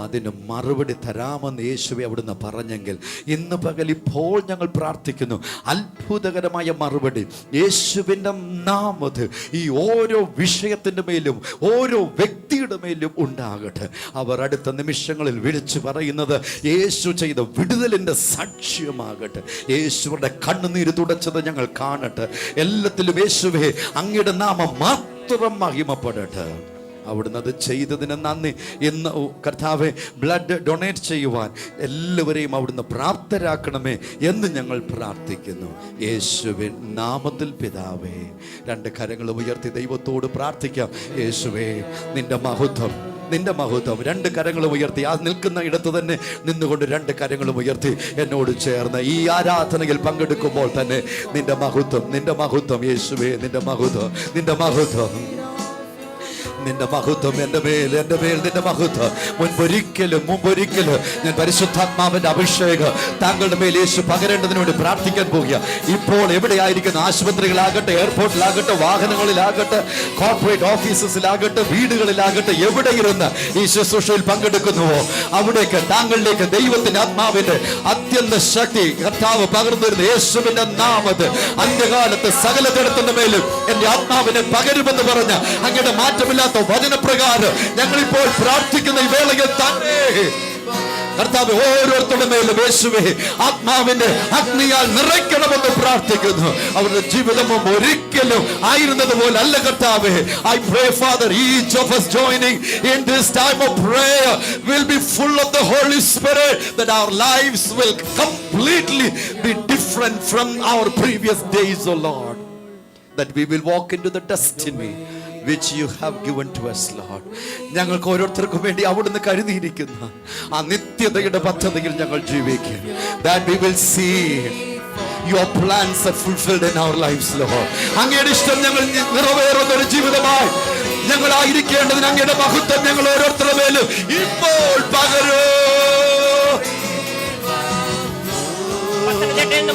അതിന് മറുപടി തരാമെന്ന് യേശുവെ അവിടുന്ന് പറഞ്ഞെങ്കിൽ ഇന്ന് പകൽ ഇപ്പോൾ ഞങ്ങൾ പ്രാർത്ഥിക്കുന്നു അത്ഭുതകരമായ മറുപടി യേശുവിൻ്റെ നാമത്തിൽ ഈ ഓരോ വിഷയത്തിൻ്റെ മേലും ഓരോ വ്യക്തിയുടെ മേലും ഉണ്ടാകട്ടെ. അവർ അടുത്ത നിമിഷങ്ങളിൽ വിളിച്ചു പറയുന്നത് യേശു ചെയ്ത വിടുതലിൻ്റെ സാക്ഷ്യമാകട്ടെ. യേശുവിൻ്റെ കണ്ണുനീര് തുടച്ചത് ഞങ്ങൾ കാണട്ടെ. എല്ലാത്തിലും യേശുവേ അങ്ങയുടെ നാമം മാത്രം മഹിമപ്പെടട്ടെ. അവിടുന്ന് അത് ചെയ്തതിന് നന്ദി. ഇന്ന് കർത്താവെ, ബ്ലഡ് ഡൊണേറ്റ് ചെയ്യുവാൻ എല്ലാവരെയും അവിടുന്ന് പ്രാപ്തരാക്കണമേ എന്ന് ഞങ്ങൾ പ്രാർത്ഥിക്കുന്നു. യേശുവിൻ നാമത്തിൽ പിതാവേ. 2 കരങ്ങൾ ഉയർത്തി ദൈവത്തോട് പ്രാർത്ഥിക്കാം. യേശുവേ, നിന്റെ മഹത്വം 2 കരങ്ങളും ഉയർത്തി ആ നിൽക്കുന്ന ഇടത്ത് തന്നെ നിന്നുകൊണ്ട് 2 കരങ്ങളും ഉയർത്തി എന്നോട് ചേർന്ന് ഈ ആരാധനയിൽ പങ്കെടുക്കുമ്പോൾ തന്നെ നിന്റെ മഹത്വം യേശുവേ, നിന്റെ മഹത്വം നിന്റെ മഹത്വം എൻ്റെ മേൽ നിന്റെ മഹത്വം. മുൻപൊരിക്കലും ഞാൻ പരിശുദ്ധാത്മാവിന്റെ അഭിഷേകം താങ്കളുടെ മേൽ യേശു പകരേണ്ടതിന് വേണ്ടി പ്രാർത്ഥിക്കാൻ പോകുക. ഇപ്പോൾ എവിടെയായിരിക്കുന്ന ആശുപത്രികളാകട്ടെ, എയർപോർട്ടിലാകട്ടെ, വാഹനങ്ങളിലാകട്ടെ, കോർപ്പറേറ്റ് ഓഫീസസിലാകട്ടെ, വീടുകളിലാകട്ടെ, എവിടെയിരുന്ന് ഈ ശുശ്രൂഷയിൽ പങ്കെടുക്കുന്നുവോ അവിടേക്ക് താങ്കളിലേക്ക് ദൈവത്തിന്റെ ആത്മാവിന്റെ അത്യന്ത ശക്തി കർത്താവ് പകർന്നു വരുന്ന യേശുവിന്റെ നാമത്തിൽ അന്ത്യകാലത്ത് സകലത്തിടത്തിന്റെ മേലും എന്റെ ആത്മാവിനെ പകരുമെന്ന് പറഞ്ഞ അങ്ങയുടെ മാറ്റമില്ലാത്ത വചനപ്രകാരം ഞങ്ങളിപ്പോൾ പ്രാർത്ഥിക്കുന്ന ഈ വേളയിൽ തന്നെ കർത്താവ് ഓരോരുത്തരുടെ മേലും യേശുവേ ആത്മാവിന്റെ അഗ്നിയാൽ നിറയ്ക്കണമെന്ന് പ്രാർത്ഥിക്കുന്നു. അവരുടെ ജീവിതം ഒരിക്കലും ആയിരുന്നത് പോലെ അല്ല കർത്താവേ. I pray, Father, each of us joining in this time of prayer will be full of the Holy Spirit, that our lives will completely be different from our previous days, O Lord, that we will walk into the destiny which you have given to us, Lord. ഞങ്ങൾക്ക് ഓരോരുത്തർക്കും വേണ്ടി അവിടുന്ന് കരുതിയിരിക്കുന്ന ആ നിത്യതയുടെ പദ്ധതിയിൽ ഞങ്ങൾ ജീവിക്കും. That we will see your plans are fulfilled in our lives, Lord. അങ്ങയുടെ ഇഷ്ടം ഞങ്ങൾ നിറവേറുന്ന ഒരു ജീവിതമായി ഞങ്ങളായിരിക്കേണ്ടതിന് അങ്ങയുടെ മഹത്വം ഞങ്ങൾ ഓരോരുത്തരുടെ മേലും ഇപ്പോൾ പകരൂ.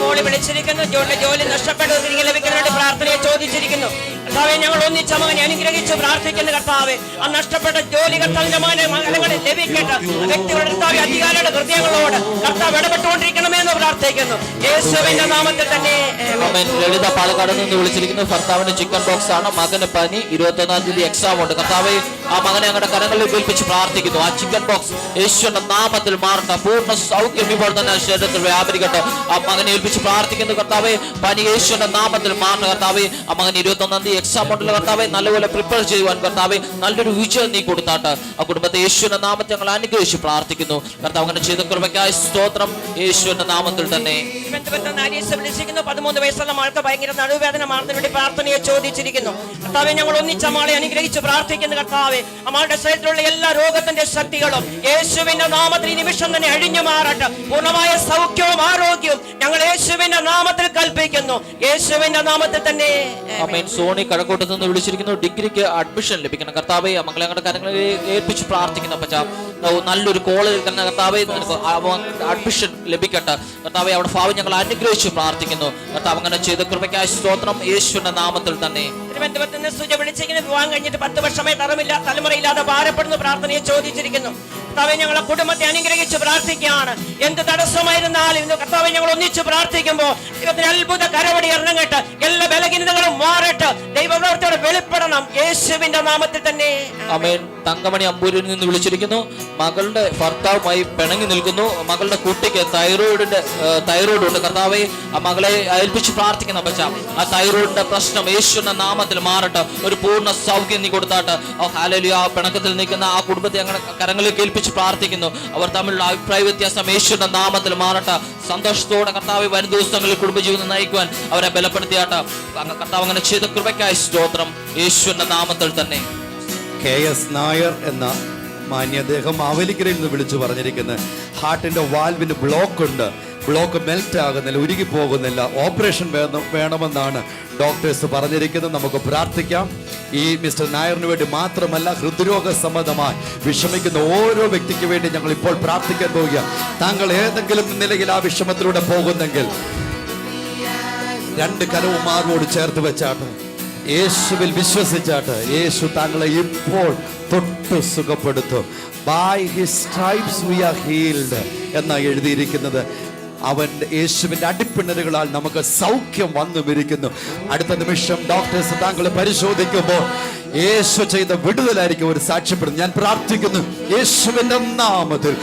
മോളി വിളിച്ചിരിക്കുന്നു. ജോലി നഷ്ടപ്പെട്ടു തിരികെ ലഭിക്കുന്നതിന് പ്രാർത്ഥനയെ ചോദിച്ചിരിക്കുന്നു. കർത്താവെ, ഞങ്ങൾ ഒന്നിച്ച മകനെ അനുഗ്രഹിച്ച് പ്രാർത്ഥിക്കുന്നു. കർത്താവെ, ആ നഷ്ടപ്പെട്ട ജോലി കർത്താവിന്റെ മകനങ്ങളിൽ ലഭിക്കട്ടെ. വ്യക്തികളുടെ കർത്താവ് അധികാരിയുടെ ഹൃദയങ്ങളോട് കർത്താവ് ഇടപെട്ടുകൊണ്ടിരിക്കണമെന്ന് പ്രാർത്ഥിക്കുന്നു യേശുവിന്റെ നാമത്തിൽ തന്നെ. ലളിത പാലക്കാട് നിന്ന് വിളിച്ചിരിക്കുന്നു. ഭർത്താവിന് ചിക്കൻ ബോക്സ് ആണ്, മകന് പനി, 21-ാം തീയതി എക്സാം ഉണ്ട്. കർത്താവെ, ആ മകനെ ഞങ്ങളുടെ കരങ്ങളിൽ ഏൽപ്പിച്ച് പ്രാർത്ഥിക്കുന്നു. ആ ചിക്കൻ ബോക്സ് യേശുവിന്റെ നാമത്തിൽ മാറട്ടെ. പൂർണ്ണ സൗഖ്യം ഇപ്പോൾ തന്നെ ശരീരത്തിൽ വ്യാപരിക്കട്ടെ. ആ മകനെ ഏൽപ്പിച്ച് പ്രാർത്ഥിക്കുന്നു കർത്താവേ. പനി യേശുവിന്റെ നാമത്തിൽ മാറണം കർത്താവേ. ആ മകൻ 21-ാം തീയതി എക്സാം ഉണ്ടല്ലോ കർത്താവേ. നല്ലപോലെ പ്രിപ്പയർ ചെയ്യുവാൻ കർത്താവേ നല്ലൊരു വിജയം നീ കൊടുത്താട്ട്. ആ കുടുംബത്തെ യേശുവിന്റെ നാമത്തിൽ ഞങ്ങൾ അനുഗ്രഹിച്ച് പ്രാർത്ഥിക്കുന്നു കർത്താവ്. അങ്ങനെ ചെയ്ത കൃപയ്ക്കായി സ്തോത്രം യേശുവിന്റെ നാമത്തിൽ തന്നെ. വിളിച്ചിരിക്കുന്നു 13 വയസ്സുള്ള ആൾക്ക് ഭയങ്കര നടുവേദന മാറുന്നതിന് വേണ്ടി പ്രാർത്ഥനയെ ചോദിച്ചിരിക്കുന്നു കർത്താവെ. ഞങ്ങൾ ഒന്നിച്ച് അമ്മളെ അനുഗ്രഹിച്ച് പ്രാർത്ഥിക്കുന്നു കർത്താവെ. അമ്മയുടെ ശരീരത്തിലുള്ള എല്ലാ രോഗത്തിന്റെ ശക്തികളും യേശുവിന്റെ നാമത്തിൽ ഈ നിമിഷം തന്നെ അഴിഞ്ഞു മാറട്ടെ. പൂർണ്ണമായ സൗഖ്യവും ആരോഗ്യവും ഞങ്ങൾ യേശുവിന്റെ നാമത്തിൽ കൽപ്പിക്കുന്നു. യേശുവിന്റെ നാമത്തിൽ തന്നെ ആമേൻ. സോണി കഴക്കൂട്ടത്ത് നിന്ന് വിളിച്ചിരിക്കുന്നു. ഡിഗ്രിക്ക് അഡ്മിഷൻ ലഭിക്കണം കർത്താവെ. മകളെ ഞങ്ങളുടെ കാര്യങ്ങളിൽ ഏൽപ്പിച്ച് പ്രാർത്ഥിക്കുന്നു അപ്പച്ചാ. നല്ലൊരു കോളേജിൽ തന്നെ കർത്താവെ അഡ്മിഷൻ ലഭിക്കട്ടെ കർത്താവെ. അവിടെ ഭാവം ഞങ്ങൾ അനുഗ്രഹിച്ച് പ്രാർത്ഥിക്കുന്നു കർത്താവ്. അങ്ങനെ ചെയ്ത കൃപയ്ക്കായി സ്തോത്രം യേശുവിന്റെ നാമത്തിൽ തന്നെ. തിരുവനന്തപുരത്ത് സുജ വിളിച്ചിങ്ങനെ വിവാഹം കഴിഞ്ഞിട്ട് 10 വർഷമായി തലമുറയില്ലാതെ ഭാരപ്പെടുന്നു പ്രാർത്ഥനയെ ചോദിച്ചിരിക്കുന്നു കർത്താവെ. ഞങ്ങളെ കുടുംബത്തെ അനുഗ്രഹിച്ച് പ്രാർത്ഥിക്കുകയാണ്. എന്ത് തടസ്സമായിരുന്നാലും ഇന്ന് കർത്താവെ ഞങ്ങൾ ഒന്നിച്ച് പ്രാർത്ഥിക്കുമ്പോൾ ദൈവത്തിന് അത്ഭുത കരവടി ഇറങ്ങട്ടെ. എല്ലാ ബലഹീനതകളും മാറട്ടെ. ദൈവപ്രവൃത്തിയോടെ വെളിപ്പെടണം യേശുവിന്റെ നാമത്തിൽ തന്നെ. ആമേൻ. തങ്കമണി അമ്പൂരിൽ നിന്ന് വിളിച്ചിരിക്കുന്നു. മകളുടെ ഭർത്താവുമായി പിണങ്ങി നിൽക്കുന്നു. മകളുടെ കുട്ടിക്ക് തൈറോയിഡ് ഉണ്ട് കർത്താവെ. ആ മകളെ ഏൽപ്പിച്ച് പ്രാർത്ഥിക്കുന്ന പച്ച. ആ തൈറോയിഡിന്റെ പ്രശ്നം യേശുവിന്റെ നാമത്തിൽ മാറട്ടെ. ഒരു പൂർണ്ണ സൗഖ്യം നീ കൊടുത്താട്ട്. ഹല്ലേലൂയ. ആ പിണക്കത്തിൽ നിൽക്കുന്ന ആ കുടുംബത്തെ ഞങ്ങളുടെ കരങ്ങളിലേക്ക് ഏൽപ്പിച്ച് പ്രാർത്ഥിക്കുന്നു. അവർ തമ്മിലുള്ള അഭിപ്രായ വ്യത്യാസം യേശുവിന്റെ നാമത്തിൽ മാറട്ടെ. സന്തോഷത്തോടെ കർത്താവ് വരും ദിവസങ്ങളിൽ കുടുംബജീവിതം നയിക്കുവാൻ അവരെ ബലപ്പെടുത്തിയാട്ട് കർത്താവ്. അങ്ങനെ ചെയ്ത കൃപയ്ക്കായി സ്തോത്രം യേശുവിന്റെ നാമത്തിൽ തന്നെ. KS നായർ എന്ന മാന്യദേഹം മാവേലിക്കരയിൽ നിന്ന് വിളിച്ചു പറഞ്ഞിരിക്കുന്നത് ഹാർട്ടിന്റെ വാൽവിന് ബ്ലോക്ക് മെൽറ്റ് ആകുന്നില്ല, ഉരുകി പോകുന്നില്ല, ഓപ്പറേഷൻ വേണമെന്നാണ് ഡോക്ടേഴ്സ് പറഞ്ഞിരിക്കുന്നത്. നമുക്ക് പ്രാർത്ഥിക്കാം. ഈ മിസ്റ്റർ നായറിന് വേണ്ടി മാത്രമല്ല, ഹൃദ്രോഗ സംബന്ധമായി വിഷമിക്കുന്ന ഓരോ വ്യക്തിക്ക് വേണ്ടി ഞങ്ങൾ ഇപ്പോൾ പ്രാർത്ഥിക്കാൻ പോവുക. താങ്കൾ ഏതെങ്കിലും നിലയിൽ ആ വിഷമത്തിലൂടെ പോകുന്നെങ്കിൽ 2 കരവും മാർവോട് ചേർത്ത് വെച്ചാട്ട് യേശുവിൽ വിശ്വസിച്ചാട്ട് യേശു താങ്കളെ ഇപ്പോൾ തൊട്ട് സുഖപ്പെടുത്തും. By his stripes we are healed എന്നാ എഴുതിയിരിക്കുന്നത്. അവന്റെ യേശുവിന്റെ അടിപ്പിണരുകളാൽ നമുക്ക് സൗഖ്യം വന്നു വിരിക്കുന്നു. അടുത്ത നിമിഷം ഡോക്ടേഴ്സ് താങ്കളെ പരിശോധിക്കുമ്പോൾ യേശു ചെയ്ത വിടുതലായിരിക്കും ഒരു സാക്ഷ്യപ്പെടുന്നത്. ഞാൻ പ്രാർത്ഥിക്കുന്നു യേശുവിന്റെ നാമത്തിൽ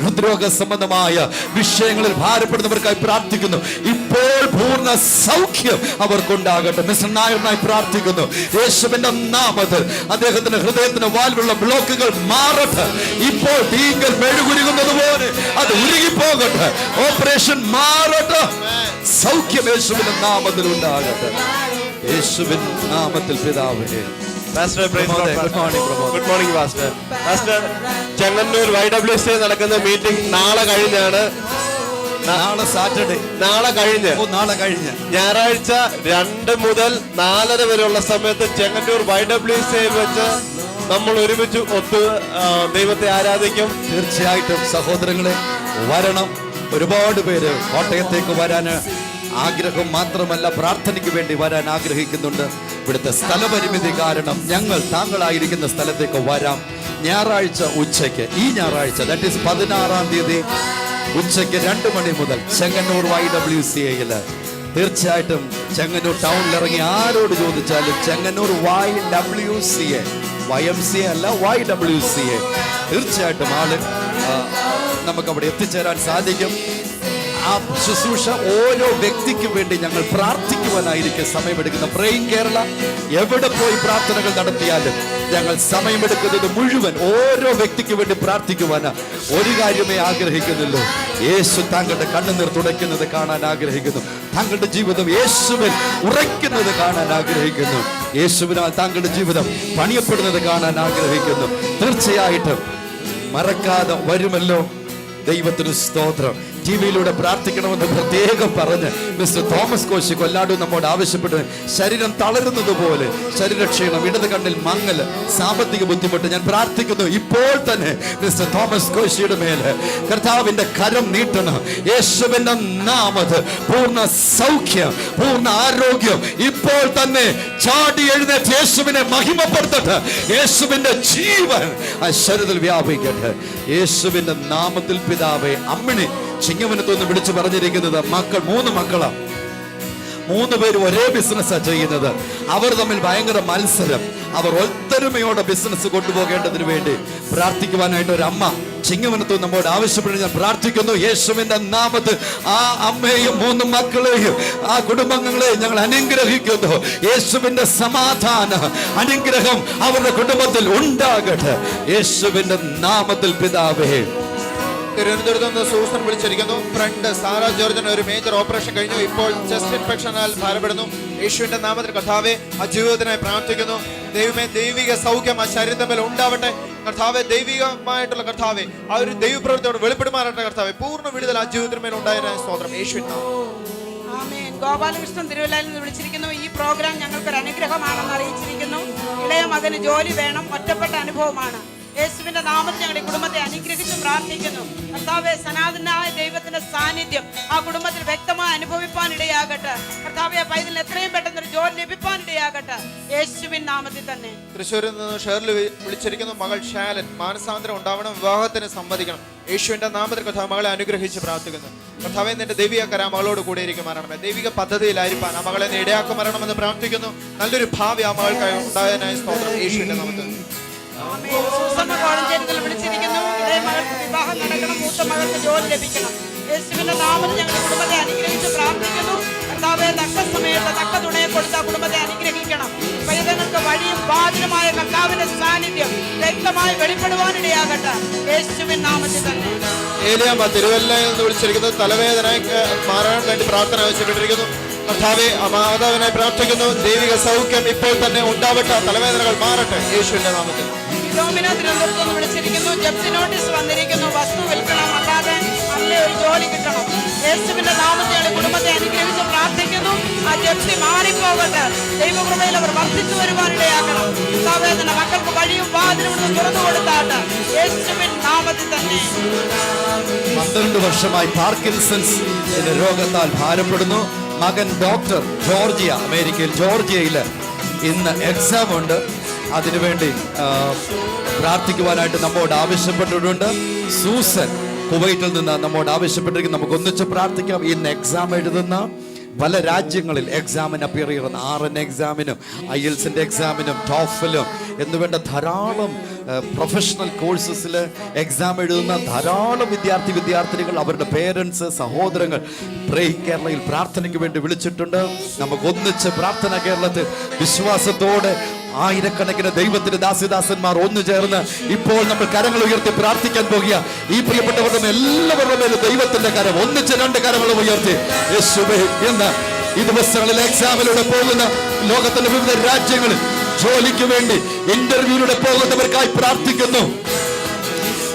ഹൃദ്രോഗ സംബന്ധമായ വിഷയങ്ങളിൽ ഭാരപ്പെടുന്നവർക്കായി പ്രാർത്ഥിക്കുന്നു. ഇപ്പോൾ പൂർണ്ണ സൗഖ്യം അവർക്കുണ്ടാകട്ടെ. മിസ്റ്റർ നായറിനായി പ്രാർത്ഥിക്കുന്നു. യേശുവിന്റെ നാമത്തിൽ അദ്ദേഹത്തിന്റെ ഹൃദയത്തിന് വാൽവുള്ള ബ്ലോക്കുകൾ മാറട്ടെ. ഇപ്പോൾ തീങ്കൽ മെഴുകുരുകുന്നത് പോലെ അത് ഉരുകിപ്പോകട്ടെ. ഓപ്പറേഷൻ മാറട്ടെ. സൗഖ്യം യേശുവിന്റെ നാമത്തിൽ ഉണ്ടാകട്ടെ. യേശുവിൻ നാമത്തിൽ പിതാവേ. Good morning pastor. Chengannur YWCA നടക്കുന്ന മീറ്റിംഗ് നാളെ കഴിഞ്ഞാണ്. നാളെ കഴിഞ്ഞ് ഞായറാഴ്ച 2 മുതൽ 4:30 വരെയുള്ള സമയത്ത് ചെങ്ങന്നൂർ YWCA വെച്ച് നമ്മൾ ഒരുമിച്ച് ദൈവത്തെ ആരാധിക്കും. തീർച്ചയായിട്ടും സഹോദരങ്ങളെ വരണം. ഒരുപാട് പേര് കോട്ടയത്തേക്ക് വരാന് ആഗ്രഹം മാത്രമല്ല, പ്രാർത്ഥനയ്ക്ക് വേണ്ടി വരാൻ ആഗ്രഹിക്കുന്നുണ്ട്. ഇവിടുത്തെ സ്ഥലപരിമിതി കാരണം ഞങ്ങൾ താങ്കളായിരിക്കുന്ന സ്ഥലത്തേക്ക് വരാം. ഞായറാഴ്ച ഉച്ചയ്ക്ക്, ഈ ഞായറാഴ്ച ദാറ്റ് ഈസ് 16-ാം തീയതി ഉച്ചയ്ക്ക് 2 മണി മുതൽ ചെങ്ങന്നൂർ YWCA തീർച്ചയായിട്ടും ചെങ്ങന്നൂർ ടൗണിൽ ഇറങ്ങി ആരോട് ചോദിച്ചാലും ചെങ്ങന്നൂർ YWCA, YMCA അല്ല, YWCA തീർച്ചയായിട്ടും നമുക്ക് അവിടെ എത്തിച്ചേരാൻ സാധിക്കും. ആ ശുശ്രൂഷ ഓരോ വ്യക്തിക്കും വേണ്ടി ഞങ്ങൾ പ്രാർത്ഥിക്കുവാനായിരിക്കും സമയമെടുക്കുന്ന. പ്രേയിങ് കേരള എവിടെ പോയി പ്രാർത്ഥനകൾ നടത്തിയാലും ഞങ്ങൾ സമയമെടുക്കുന്നത് മുഴുവൻ ഓരോ വ്യക്തിക്ക് വേണ്ടി പ്രാർത്ഥിക്കുവാനാ. ഒരു കാര്യമേ ആഗ്രഹിക്കുന്നുള്ളൂ, യേശു താങ്കളുടെ കണ്ണുനീർ തുടയ്ക്കുന്നത് കാണാൻ ആഗ്രഹിക്കുന്നു. താങ്കളുടെ ജീവിതം യേശുവിൽ ഉറയ്ക്കുന്നത് കാണാൻ ആഗ്രഹിക്കുന്നു. യേശുവിനാൽ താങ്കളുടെ ജീവിതം പണിയപ്പെടുന്നത് കാണാൻ ആഗ്രഹിക്കുന്നു. തീർച്ചയായിട്ടും മറക്കാതെ വരുമല്ലോ. ദൈവത്തിന് സ്തോത്രം. ടിവിയിലൂടെ പ്രാർത്ഥിക്കണമെന്ന് പ്രത്യേകം പറഞ്ഞ് മിസ്റ്റർ തോമസ് കോശി കൊല്ലാടു നമ്മോട് ആവശ്യപ്പെട്ടു. ശരീരം തളരുന്നത് പോലെ ശരീരക്ഷീണം, ഇടത് കണ്ണിൽ മങ്ങൽ, സാമ്പത്തിക ബുദ്ധിമുട്ട്. ഞാൻ പ്രാർത്ഥിക്കുന്നു ഇപ്പോൾ തന്നെ മിസ്റ്റർ തോമസ് കോശിയുടെ മേല് കർത്താവിന്റെ കരം നീട്ടണം. യേശുവിന്റെ നാമത്തിൽ പൂർണ്ണ സൗഖ്യം, പൂർണ്ണ ആരോഗ്യം ഇപ്പോൾ തന്നെ ചാടി എഴുന്നേറ്റ് യേശുവിനെ മഹിമപ്പെടുത്തട്ടെ. യേശുവിന്റെ ജീവൻ ആ ശരീരത്തിൽ വ്യാപിക്കട്ടെ. യേശുവിന്റെ നാമത്തിൽ പിതാവേ. അമ്മിണി ചിങ്ങവനത്തൊന്ന് വിളിച്ചു പറഞ്ഞിരിക്കുന്നത് 3 മക്കളാണ്. 3 പേരും ഒരേ ബിസിനസ്സാണ് ചെയ്യുന്നത്. അവർ തമ്മിൽ ഭയങ്കര മത്സരം. അവർ ഒത്തൊരുമയോടെ ബിസിനസ് കൊണ്ടുപോകേണ്ടതിന് വേണ്ടി പ്രാർത്ഥിക്കുവാനായിട്ട് ഒരു അമ്മ ചിങ്ങവനത്ത് നമ്മോട് ആവശ്യപ്പെട്ട് ഞാൻ പ്രാർത്ഥിക്കുന്നു. യേശുവിന്റെ നാമത്തിൽ ആ അമ്മയെയും 3 മക്കളെയും ആ കുടുംബങ്ങളെയും ഞങ്ങൾ അനുഗ്രഹിക്കുന്നു. യേശുവിന്റെ സമാധാന അനുഗ്രഹം അവരുടെ കുടുംബത്തിൽ ഉണ്ടാകട്ടെ യേശുവിന്റെ നാമത്തിൽ പിതാവേ. തിരുവനന്തപുരത്ത് നിന്ന് സൂസൻ വിളിച്ചിരിക്കുന്നു. ഫ്രണ്ട് സാറ ജോർജിന് ഒരു മേജർ ഓപ്പറേഷൻ കഴിഞ്ഞു. ഇപ്പോൾ ചെസ്റ്റ് ഇൻഫെക്ഷനാൽ ഭാരപ്പെടുന്നു. യേശുവിന്റെ നാമത്തിൽ കർത്താവെ ആ ജീവിതത്തിനായി പ്രാർത്ഥിക്കുന്നു. ദൈവമേ, ദൈവിക സൗഖ്യം ആ ശരീരത്തിൽ ഉണ്ടാവട്ടെ കർത്താവെ. ദൈവികമായിട്ടുള്ള കർത്താവെ ആ ഒരു ദൈവപ്രവൃത്തിയോട് വെളിപ്പെടുമാറട്ടെ കർത്താവെ. പൂർണ്ണ വിടുതൽ ആ ജീവിതത്തിന്മേൽ ഉണ്ടായതിനായ സ്തോത്രം യേശുവിൻ. ആമേൻ. ഗോപാലകൃഷ്ണൻ തിരുവല്ലയിൽ നിന്ന് വിളിച്ചിരിക്കുന്നു. ഈ പ്രോഗ്രാം ഞങ്ങൾക്കൊരു അനുഗ്രഹമാണെന്ന് അറിയിച്ചിരിക്കുന്നു. ഇളയ മകന് ജോലി വേണം, ഒറ്റപ്പെട്ട അനുഭവമാണ്. യേശുവിന്റെ നാമത്തിൽ ഞങ്ങളുടെ കുടുംബത്തെ അനുഗ്രഹിച്ച് പ്രാർത്ഥിക്കുന്നു. കർത്താവെ, സനാതനായ ദൈവത്തിന്റെ സാന്നിധ്യം ആ കുടുംബത്തിൽ വ്യക്തമായി അനുഭവിപ്പാൻ ഇടയാകട്ടെ. കർത്താവെ, പൈതലിന് എത്രയും പെട്ടെന്ന് ഒരു ജോലി ലഭിപ്പാൻ ഇടയാകട്ടെ യേശുവിൻ നാമത്തിൽ തന്നെ. തൃശ്ശൂരിൽ നിന്ന് ഷേർലി വിളിച്ചിരിക്കുന്നു. മകൾ ഷാലൻ മാനസാന്തരം ഉണ്ടാവണം, വിവാഹത്തിന് സമ്മതിക്കണം. യേശുവിന്റെ നാമത്തിൽ കർത്താവ് മകളെ അനുഗ്രഹിച്ച് പ്രാർത്ഥിക്കുന്നു. കർത്താവെ, നിന്റെ ദൈവിക കരം മകളോട് കൂടെ ഇരിക്കുമാറാണമേ. ദൈവിക പദ്ധതിയിലായിരിക്കാൻ ആ മകളെ ഇടയാക്കുമാറാണമെന്ന് പ്രാർത്ഥിക്കുന്നു. നല്ലൊരു ഭാവി ആ മകൾക്കായി ഉണ്ടായതിനായ സ്തോത്രം യേശുവിന്റെ നാമത്തിൽ. സൂസമ്മ കോഴഞ്ചേരിയിൽ വിളിച്ചിരിക്കുന്നു. ഇളയ മകൾക്ക് വിവാഹം നടക്കണം, മൂത്ത മകൾക്ക് ജോലി ലഭിക്കണം. യേശുവിന്റെ നാമത്തിൽ ഞങ്ങളുടെ കുടുംബത്തെ അനുഗ്രഹിച്ച് പ്രാർത്ഥിക്കുന്നു. കർത്താവെ, തക്ക സമയത്ത് തക്ക തുണയെ കൊടുത്ത കുടുംബത്തെ അനുഗ്രഹിക്കണം. പൈതങ്ങൾക്ക് വഴിയും വാതിലുമായ കർത്താവിന്റെ സാന്നിധ്യം വ്യക്തമായി വെളിപ്പെടുവാനിടയാകട്ടെ യേശുവിൻ നാമത്തിൽ തന്നെ. ഏലിയാമ്മ തിരുവല്ലയിൽ നിന്ന് വിളിച്ചിരിക്കുന്നത്. തലവേദന മാറാൻ വേണ്ടി പ്രാർത്ഥന ആവശ്യപ്പെട്ടിരിക്കുന്നു. കർത്താവെ, മാതാവിനായി പ്രാർത്ഥിക്കുന്നു. ദൈവിക സൗഖ്യം ഇപ്പോൾ തന്നെ ഉണ്ടാവട്ടെ, തലവേദനകൾ മാറട്ടെ യേശുവിന്റെ നാമത്തിൽ. ഫിലോമിന തിരുവനന്തപുരത്ത് നിന്ന് വിളിച്ചിരിക്കുന്നു. ജപ്തി നോട്ടീസ് വന്നിരിക്കുന്നു. വസ്തു വിൽക്കണം, അല്ലാതെ നല്ല ഒരു ജോലി കിട്ടണം. യേശുവിന്റെ നാമത്തിൽ കുടുംബത്തെ അനുഗ്രഹിച്ച് പ്രാർത്ഥിക്കുന്നു. ആ ജപ്തി മാറിപ്പോകട്ടെ. ദൈവകൃപയിൽ അവർ വർദ്ധിച്ചു വരുവാനിടയാക്കണം. സവേദന മക്കൾക്ക് വഴിയും വാതിലും തുറന്നു കൊടുത്താട്ടെ യേശുവിൻ നാമത്തിൽ തന്നെ. 12 വർഷമായി പാർക്കിൻസൺസ് രോഗത്താൽ ഭാരപ്പെടുന്നു. മകൻ ഡോക്ടർ ജോർജിയ, അമേരിക്കയിൽ ജോർജിയയിൽ ഇന്ന് എക്സാം ഉണ്ട്. അതിനുവേണ്ടി പ്രാർത്ഥിക്കുവാനായിട്ട് നമ്മോട് ആവശ്യപ്പെട്ടിട്ടുണ്ട്. സൂസൻ കുവൈറ്റിൽ നിന്ന് നമ്മോട് ആവശ്യപ്പെട്ടിരിക്കുന്നു. നമുക്ക് ഒന്നിച്ച് പ്രാർത്ഥിക്കാം. ഇന്ന് എക്സാം എഴുതുന്ന പല രാജ്യങ്ങളിൽ എക്സാമിന് അപ്പിയർ ചെയ്യുന്ന RN എക്സാമിനും IELTS എക്സാമിനും ടോഫലും എന്നുവേണ്ട ധാരാളം പ്രൊഫഷണൽ കോഴ്സസിൽ എക്സാം എഴുതുന്ന ധാരാളം വിദ്യാർത്ഥിനികൾ, അവരുടെ പേരൻസ്, സഹോദരങ്ങൾ കേരളയിൽ പ്രാർത്ഥനയ്ക്ക് വേണ്ടി വിളിച്ചിട്ടുണ്ട്. നമുക്ക് ഒന്നിച്ച് പ്രാർത്ഥന കേരളത്തിൽ വിശ്വാസത്തോടെ ആയിരക്കണക്കിന് ദൈവത്തിന്റെ ദാസിദാസന്മാർ ഒന്നു ചേർന്ന് ഇപ്പോൾ നമ്മൾ കരങ്ങൾ ഉയർത്തി പ്രാർത്ഥിക്കാൻ പോകുക. ഈ പ്രിയപ്പെട്ടവരുടെ എല്ലാവരുടെ മേലും ദൈവത്തിന്റെ കരം ഒന്നിച്ച് 2 കരങ്ങളും ഉയർത്തി യേശുവേ എന്ന് ഈ ദിവസങ്ങളിൽ എക്സാമിലൂടെ പോകുന്ന ലോകത്തിന്റെ വിവിധ രാജ്യങ്ങളിൽ ജോലിക്ക് വേണ്ടി ഇന്റർവ്യൂയിലൂടെ പോകുന്നവർക്കായി പ്രാർത്ഥിക്കുന്നു.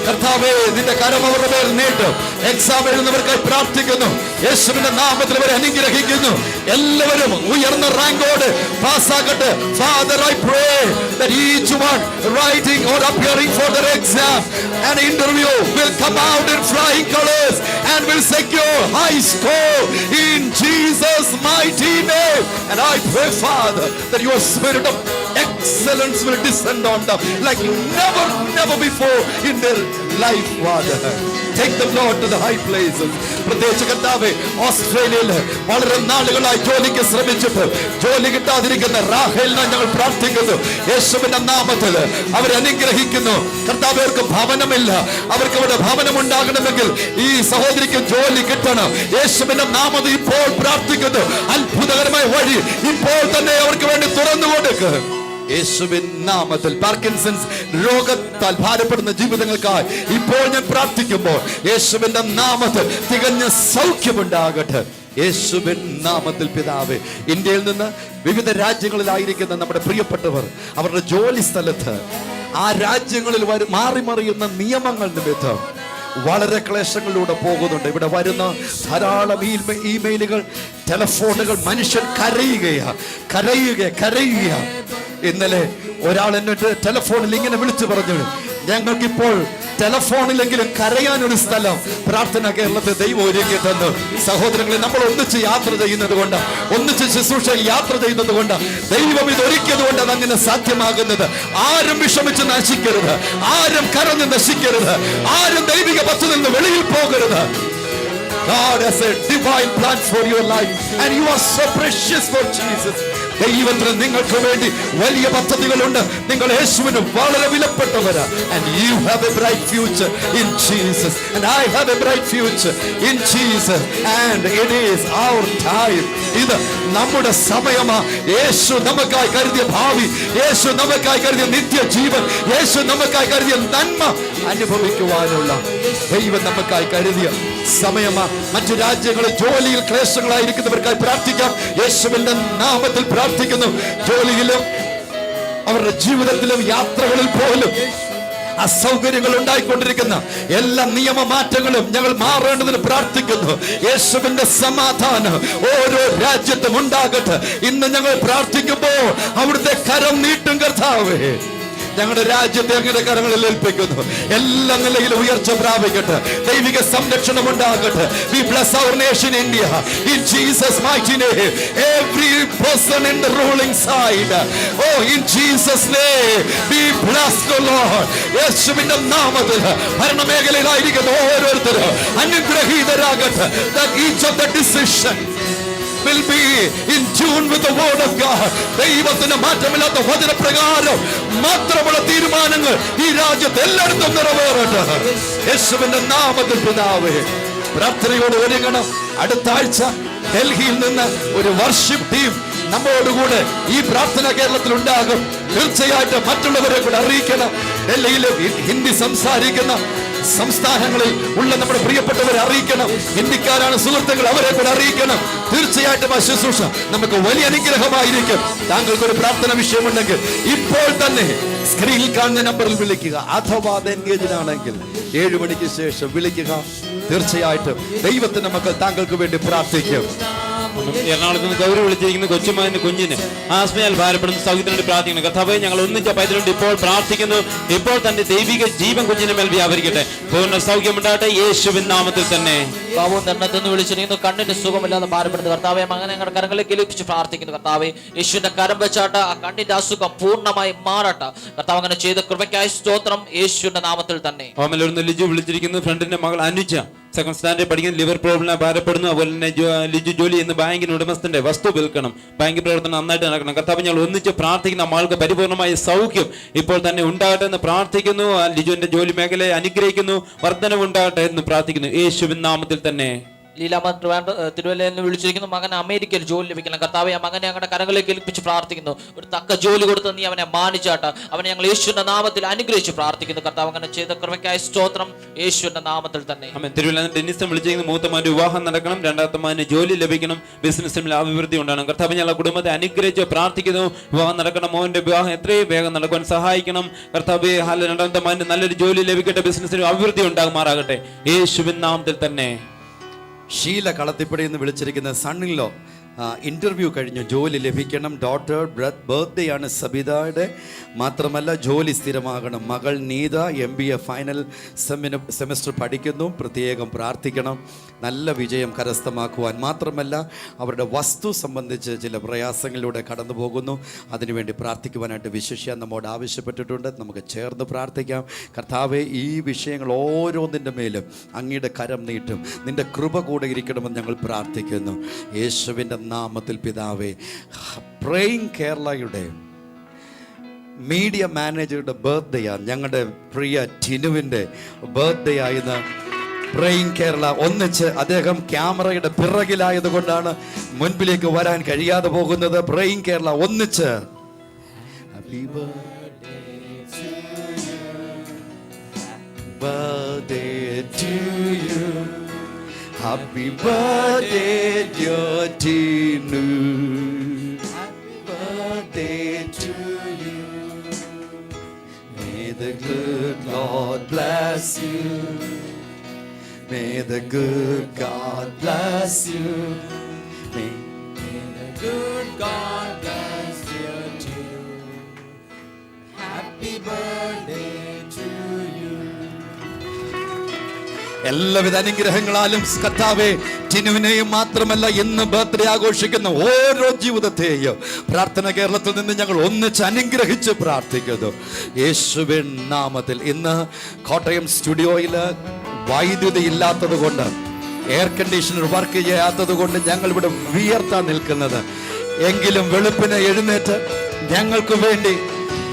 കർത്താവേ, നിന്റെ കരം അവരുടെ മേൽ നീട്ടും. എക്സാം എഴുതുന്നവർക്കായി പ്രാർത്ഥിക്കുന്നു. യേശുവിന്റെ നാമത്തിൽ അവരെ അനുഗ്രഹിക്കുന്നു. എല്ലാവരും ഉയർന്ന റാങ്കോട് പാസ്സാകട്ടെ. Father, I pray that each one writing or appearing for their exam and interview will come out in flying colors and will secure high score in Jesus' mighty name. And I pray, Father, that your spirit of excellence will descend on them like never before in their life, Father. Take them, Lord, to the high places. പ്രത്യേകിച്ച് കർത്താവേ, ഓസ്ട്രേലിയയിൽ വളരെ നാളുകളായി ജോലിക്ക് ശ്രമിച്ചിട്ട് ജോലി കിട്ടാതിരിക്കുന്ന റാഹേലിനെ ഞങ്ങൾ പ്രാർത്ഥിക്കുന്നു. യേശുവിന്റെ നാമത്തിൽ അവരെ അനുഗ്രഹിക്കുന്നു. കർത്താവേ, അവർക്ക് ഭവനമില്ല. അവർക്ക് അവിടെ ഭവനം ഉണ്ടാകണമെങ്കിൽ ഈ സഹോദരിക്ക് ജോലി കിട്ടണം. യേശുവിന്റെ നാമത്തിൽ ഇപ്പോൾ പ്രാർത്ഥിക്കുന്നു. അത്ഭുതകരമായ വഴി ഇപ്പോൾ തന്നെ അവർക്ക് വേണ്ടി തുറന്നു കൊടുക്കുക യേശുവിൻ നാമത്തിൽ. പാർക്കിൻസൺസ് രോഗത്താൽ ഭാരപ്പെടുന്ന ജീവിതങ്ങൾക്കായി ഇപ്പോൾ ഞാൻ പ്രാർത്ഥിക്കുമ്പോൾ യേശുവിന്റെ നാമത്തിൽ തികഞ്ഞ സൗഖ്യമുണ്ടാകട്ടെ യേശുവിൻ നാമത്തിൽ. പിതാവേ, ഇന്ത്യയിൽ നിന്ന് വിവിധ രാജ്യങ്ങളിലായിരിക്കുന്ന നമ്മുടെ പ്രിയപ്പെട്ടവർ അവരുടെ ജോലി സ്ഥലത്ത് ആ രാജ്യങ്ങളിൽ മാറിമറിയുന്ന നിയമങ്ങൾ നിമിത്തം വളരെ ക്ലേശങ്ങളിലൂടെ പോകുന്നുണ്ട്. ഇവിടെ വരുന്ന ധാരാളം ഇമെയിലുകൾ, ടെലഫോണുകൾ, മനുഷ്യൻ കരയുക. ഇന്നലെ ഒരാൾ എന്നിട്ട് ടെലഫോണിൽ ഇങ്ങനെ വിളിച്ചു പറഞ്ഞു, ഞങ്ങൾക്കിപ്പോൾ ടെലഫോണിലെങ്കിലും കരയാനൊരു സ്ഥലം പ്രാർത്ഥന കേരളത്തിൽ ദൈവം ഒരുക്കി തന്നു. സഹോദരങ്ങളെ, നമ്മൾ ഒന്നിച്ച് യാത്ര ചെയ്യുന്നത് കൊണ്ട്, ഒന്നിച്ച് ശുശ്രൂഷ യാത്ര ചെയ്യുന്നത് കൊണ്ട്, ദൈവം ഇത് ഒരുക്കിയത് കൊണ്ടാണ് അങ്ങനെ സാധ്യമാകുന്നത്. ആരും വിഷമിച്ച് നശിക്കരുത്, ആരും കരഞ്ഞ് നശിക്കരുത്, ആരും ദൈവിക പദ്ധതിയിൽ നിന്ന് വെളിയിൽ പോകരുത്. God has a divine plan for your life and you are so precious for Jesus. ദൈവത്തിന് നിങ്ങൾക്ക് വേണ്ടി വലിയ പദ്ധതികളുണ്ട്. നിങ്ങൾ യേശുവിന് വളരെ വിലപ്പെട്ടവരാ. And you have a bright future in Jesus. And I have a bright future in Jesus. And it is our time. ഇത് നമ്മുടെ സമയമാ. യേശു നമുക്കായി കരുതിയ ഭാവി, യേശു നമുക്കായി കരുതിയ നിത്യജീവൻ, യേശു നമുക്കായി കരുതിയ നന്മ അനുഭവിക്കുവാനുള്ള ദൈവം നമുക്കായി കരുതിയ സമയമാ. മറ്റു രാജ്യങ്ങളിൽ ജോലിയിൽ ക്ലേശങ്ങളായിരിക്കുന്നവർക്കായി പ്രാർത്ഥിക്കാം. യേശുവിന്റെ നാമത്തിൽ പ്രാർത്ഥിക്കുന്നു. ജോലിയിലും അവരുടെ ജീവിതത്തിലും യാത്രകളിൽ പോലും അസൗകര്യങ്ങൾ ഉണ്ടായിക്കൊണ്ടിരിക്കുന്ന എല്ലാ നിയമമാറ്റങ്ങളും ഞങ്ങൾ മാറേണ്ടതിന് പ്രാർത്ഥിക്കുന്നു. യേശുവിന്റെ സമാധാനം ഓരോ രാജ്യത്തും ഉണ്ടാകട്ടെ. ഇന്ന് ഞങ്ങൾ പ്രാർത്ഥിക്കുമ്പോൾ അവിടുത്തെ കരം നീട്ടും കർത്താവേ. ഞങ്ങളുടെ രാജ്യത്തെ അങ്ങയുടെ കരങ്ങളിൽ ഏൽപ്പിക്കുന്നു. എല്ലാ നിലയിലും ഉയർച്ച പ്രാപിക്കട്ടെ. ദൈവിക സംരക്ഷണം ഉണ്ടാകട്ടെ. We bless our nation India in Jesus mighty name. Every person in the ruling side, oh in Jesus name we bless the Lord. യേശുവിന്റെ നാമത്തിൽ ഭരണമേഖലയിലായിരിക്കുന്ന ഓരോരുത്തരും അനുഗ്രഹീതരാകട്ടെ. That each of the decision will be in tune with the word of God. ദൈവത്തിന്റെ മാറ്റമില്ലാത്ത വചനപ്രകാരം മാത്രമുള്ള തീരുമാനങ്ങൾ ഈ രാജ്യത്ത് എല്ലായിടത്തും നിറവേറട്ടെ. യേശുവിന്റെ നാമത്തിൽ പിതാവേ, പ്രാർത്ഥനയോട് ഒരുങ്ങണം. അടുത്ത ആഴ്ച ഡൽഹിയിൽ നിന്ന് ഒരു വർഷിപ്പ് ടീം നമ്മോടുകൂടെ ഈ പ്രാർത്ഥന കേരളത്തിൽ ഉണ്ടാകും. തീർച്ചയായിട്ടും മറ്റുള്ളവരെ കൂടെ അറിയിക്കണം. ഡൽഹിയിലെ ഹിന്ദി സംസാരിക്കുന്ന സംസ്ഥാനങ്ങളിൽ ഉള്ള നമ്മുടെ പ്രിയപ്പെട്ടവരെ അറിയിക്കണം. ഹിന്ദിക്കാരാണ് സുഹൃത്തുക്കൾ, അവരെ കൂടെ അറിയിക്കണം. തീർച്ചയായിട്ടും ആ ശുശ്രൂഷ നമുക്ക് വലിയ അനുഗ്രഹമായിരിക്കും. താങ്കൾക്ക് ഒരു പ്രാർത്ഥന വിഷയമുണ്ടെങ്കിൽ ഇപ്പോൾ തന്നെ സ്ക്രീനിൽ കാണുന്ന നമ്പറിൽ വിളിക്കുക. അഥവാ അത് എൻഗേജ്ഡ് ആണെങ്കിൽ 7 മണിക്ക് ശേഷം വിളിക്കുക. തീർച്ചയായിട്ടും ദൈവത്തിന്റെ മക്കൾ താങ്കൾക്ക് വേണ്ടി പ്രാർത്ഥിക്കും. എറണാകുളത്ത് നിന്ന് ഗൗരി വിളിച്ചിരിക്കുന്ന കൊച്ചുമാന്റെ കുഞ്ഞിന് ആസ്മയാൽ ഭാരപ്പെടുന്ന സൗഖ്യത്തിനുവേണ്ടി പ്രാർത്ഥിക്കുന്നു. കർത്താവേ, ഞങ്ങൾ ഒന്നിച്ച പൈതലുണ്ട് ഇപ്പോൾ പ്രാർത്ഥിക്കുന്നു. ഇപ്പോൾ തന്നെ ദൈവിക ജീവൻ കുഞ്ഞിന്റെ മേൽ വ്യാപരിക്കട്ടെ. പൂർണ്ണ സൗഖ്യമുണ്ടാകട്ടെ യേശുവിൻ നാമത്തിൽ തന്നെ. ബാബു നിർണത്തിൽ വിളിച്ചിരിക്കുന്നു. കണ്ണിന് സുഖമില്ലാതെ ഭാരപ്പെടുന്നു. കർത്താവെ, അങ്ങനെ ഞങ്ങളുടെ കരങ്ങളിലേക്ക് ഏൽപ്പിച്ച് പ്രാർത്ഥിക്കുന്നു. കർത്താവെ, യേശുവിന്റെ കരം വെച്ചാട്ട് ആ കണ്ണിന്റെ അസുഖം പൂർണ്ണമായി മാറട്ടെ. കർത്താവ് അങ്ങനെ ചെയ്ത കൃപയ്ക്കായി സ്തോത്രം യേശുവിന്റെ നാമത്തിൽ തന്നെ. ഓമലൂർന്ന് ലിജു വിളിച്ചിരിക്കുന്നു. ഫ്രണ്ടിന്റെ മകൾ അനുജ സെക്കൻഡ് സ്റ്റാൻഡേർഡ് പഠിക്കുന്ന ലിവർ പ്രോബ്ലം ഭാരപ്പെടുന്നു. അതുപോലെ തന്നെ ലിജു ജോലി എന്ന് ബാങ്കിന് ഉടമസ്ഥന്റെ വസ്തു വിൽക്കണം. ബാങ്ക് പ്രവർത്തനം നന്നായിട്ട് നടക്കണം. കർത്താവ്, ഞങ്ങൾ ഒന്നിച്ച് പ്രാർത്ഥിക്കുന്ന ആൾക്ക് പരിപൂർണമായ സൗഖ്യം ഇപ്പോൾ തന്നെ ഉണ്ടാകട്ടെ എന്ന് പ്രാർത്ഥിക്കുന്നു. ലിജുവിന്റെ ജോലി മേഖലയെ അനുഗ്രഹിക്കുന്നു. വർധനവുണ്ടാകട്ടെ എന്ന് പ്രാർത്ഥിക്കുന്നു യേശുവിൻ നാമത്തിൽ തന്നെ. ലീലാമ തിരുവല്ലയിൽ നിന്ന് വിളിച്ചിരിക്കുന്നു. മകൻ അമേരിക്കയിൽ ജോലി ലഭിക്കണം. കർത്താവെ, ആ മകനെ ഞങ്ങളുടെ കരങ്ങളിലേക്ക് ഏൽപ്പിച്ച് പ്രാർത്ഥിക്കുന്നു. ഒരു തക്ക ജോലി കൊടുത്ത് നീ അവനെ മാനിച്ചാട്ട് അവനെ ഞങ്ങൾ യേശുവിന്റെ നാമത്തിൽ അനുഗ്രഹിച്ച് പ്രാർത്ഥിക്കുന്നു. കർത്താവ് അങ്ങനെ ചെയ്ത കൃപയ്ക്കായി സ്തോത്രം യേശുവിന്റെ നാമത്തിൽ തന്നെ. തിരുവല്ല ഡെന്നിസ് വിളിച്ചിരിക്കുന്ന മൂത്തമാന്റെ വിവാഹം നടക്കണം. രണ്ടാമത്തെ മാന് ജോലി ലഭിക്കണം. ബിസിനസ്സിൽ അഭിവൃദ്ധി ഉണ്ടാകണം. കർത്താവ്, ഞങ്ങളുടെ കുടുംബത്തെ അനുഗ്രഹിച്ച് പ്രാർത്ഥിക്കുന്നു. വിവാഹം നടക്കണം. മോന്റെ വിവാഹം എത്രയും വേഗം നടക്കുവാൻ സഹായിക്കണം. കർത്താവ്, രണ്ടാമത്തെ മാന് നല്ലൊരു ജോലി ലഭിക്കട്ടെ. ബിസിനസ്സിൽ അഭിവൃദ്ധി ഉണ്ടാകുമാറാകട്ടെ യേശുവിൻ നാമത്തിൽ തന്നെ. ഷീല കളത്തിപ്പടി എന്ന് വിളിച്ചിരിക്കുന്ന സണ്ണിലോ ഇന്റർവ്യൂ കഴിഞ്ഞു, ജോലി ലഭിക്കണം. ഡോട്ടർ ബർത്ത്ഡേ ആണ് സബിതയുടെ. മാത്രമല്ല ജോലി സ്ഥിരമാകണം. മകൾ നീത MBA ഫൈനൽ സെമിസ്റ്റർ പഠിക്കുന്നു. പ്രത്യേകം പ്രാർത്ഥിക്കണം. നല്ല വിജയം കരസ്ഥമാക്കുവാൻ. മാത്രമല്ല അവരുടെ വസ്തു സംബന്ധിച്ച് ചില പ്രയാസങ്ങളിലൂടെ കടന്നു പോകുന്നു. അതിനുവേണ്ടി പ്രാർത്ഥിക്കുവാനായിട്ട് വിശേഷിക്കാൻ നമ്മോട് ആവശ്യപ്പെട്ടിട്ടുണ്ട്. നമുക്ക് ചേർന്ന് പ്രാർത്ഥിക്കാം. കർത്താവെ, ഈ വിഷയങ്ങൾ ഓരോന്നിൻ്റെ മേലും അങ്ങയുടെ കരം നീട്ടും. നിന്റെ കൃപ കൂടെ ഇരിക്കണമെന്ന് ഞങ്ങൾ പ്രാർത്ഥിക്കുന്നു യേശുവിൻ്റെ നാമത്തിൽ പിതാവേ. പ്രേയിങ് കേരളയുടെ മീഡിയ മാനേജറുടെ ബർത്ത്ഡേ ആണ്. ഞങ്ങളുടെ പ്രിയ ടിനുവിൻ്റെ ബർത്ത്ഡേ ആയിരുന്നു. പ്രേയിങ് കേരള ഒന്നിച്ച്, അദ്ദേഹം ക്യാമറയുടെ പിറകിലായതുകൊണ്ടാണ് മുൻപിലേക്ക് വരാൻ കഴിയാതെ പോകുന്നത്. പ്രേയിങ് കേരള ഒന്നിച്ച് happy birthday to you. Happy birthday, dear Tinu. Happy birthday to you. May the good Lord bless you. May the good God bless you. May the good God bless you too. Happy birthday to you. എല്ലാവിധ അനുഗ്രഹങ്ങളാലും കർത്താവേ, ടിനുവിനെയും മാത്രമല്ല ഇന്ന് birthday ആഘോഷിക്കുന്ന ഓരോ ജീവിതത്തെയും പ്രാർത്ഥന കേരളത്തിൽ നിന്ന് ഞങ്ങൾ ഒന്നിച്ച് അനുഗ്രഹിച്ച് പ്രാർത്ഥിക്കുന്നു യേശുവിൻ നാമത്തിൽ. ഇന്ന് കോട്ടയം സ്റ്റുഡിയോയിൽ വൈദ്യുതി ഇല്ലാത്തത് കൊണ്ട്, എയർ കണ്ടീഷണർ വർക്ക് ചെയ്യാത്തത് കൊണ്ട് ഞങ്ങൾ ഇവിടെ വിയർത്താൻ നിൽക്കുന്നത്. എങ്കിലും വെളുപ്പിനെ എഴുന്നേറ്റ് ഞങ്ങൾക്ക് വേണ്ടി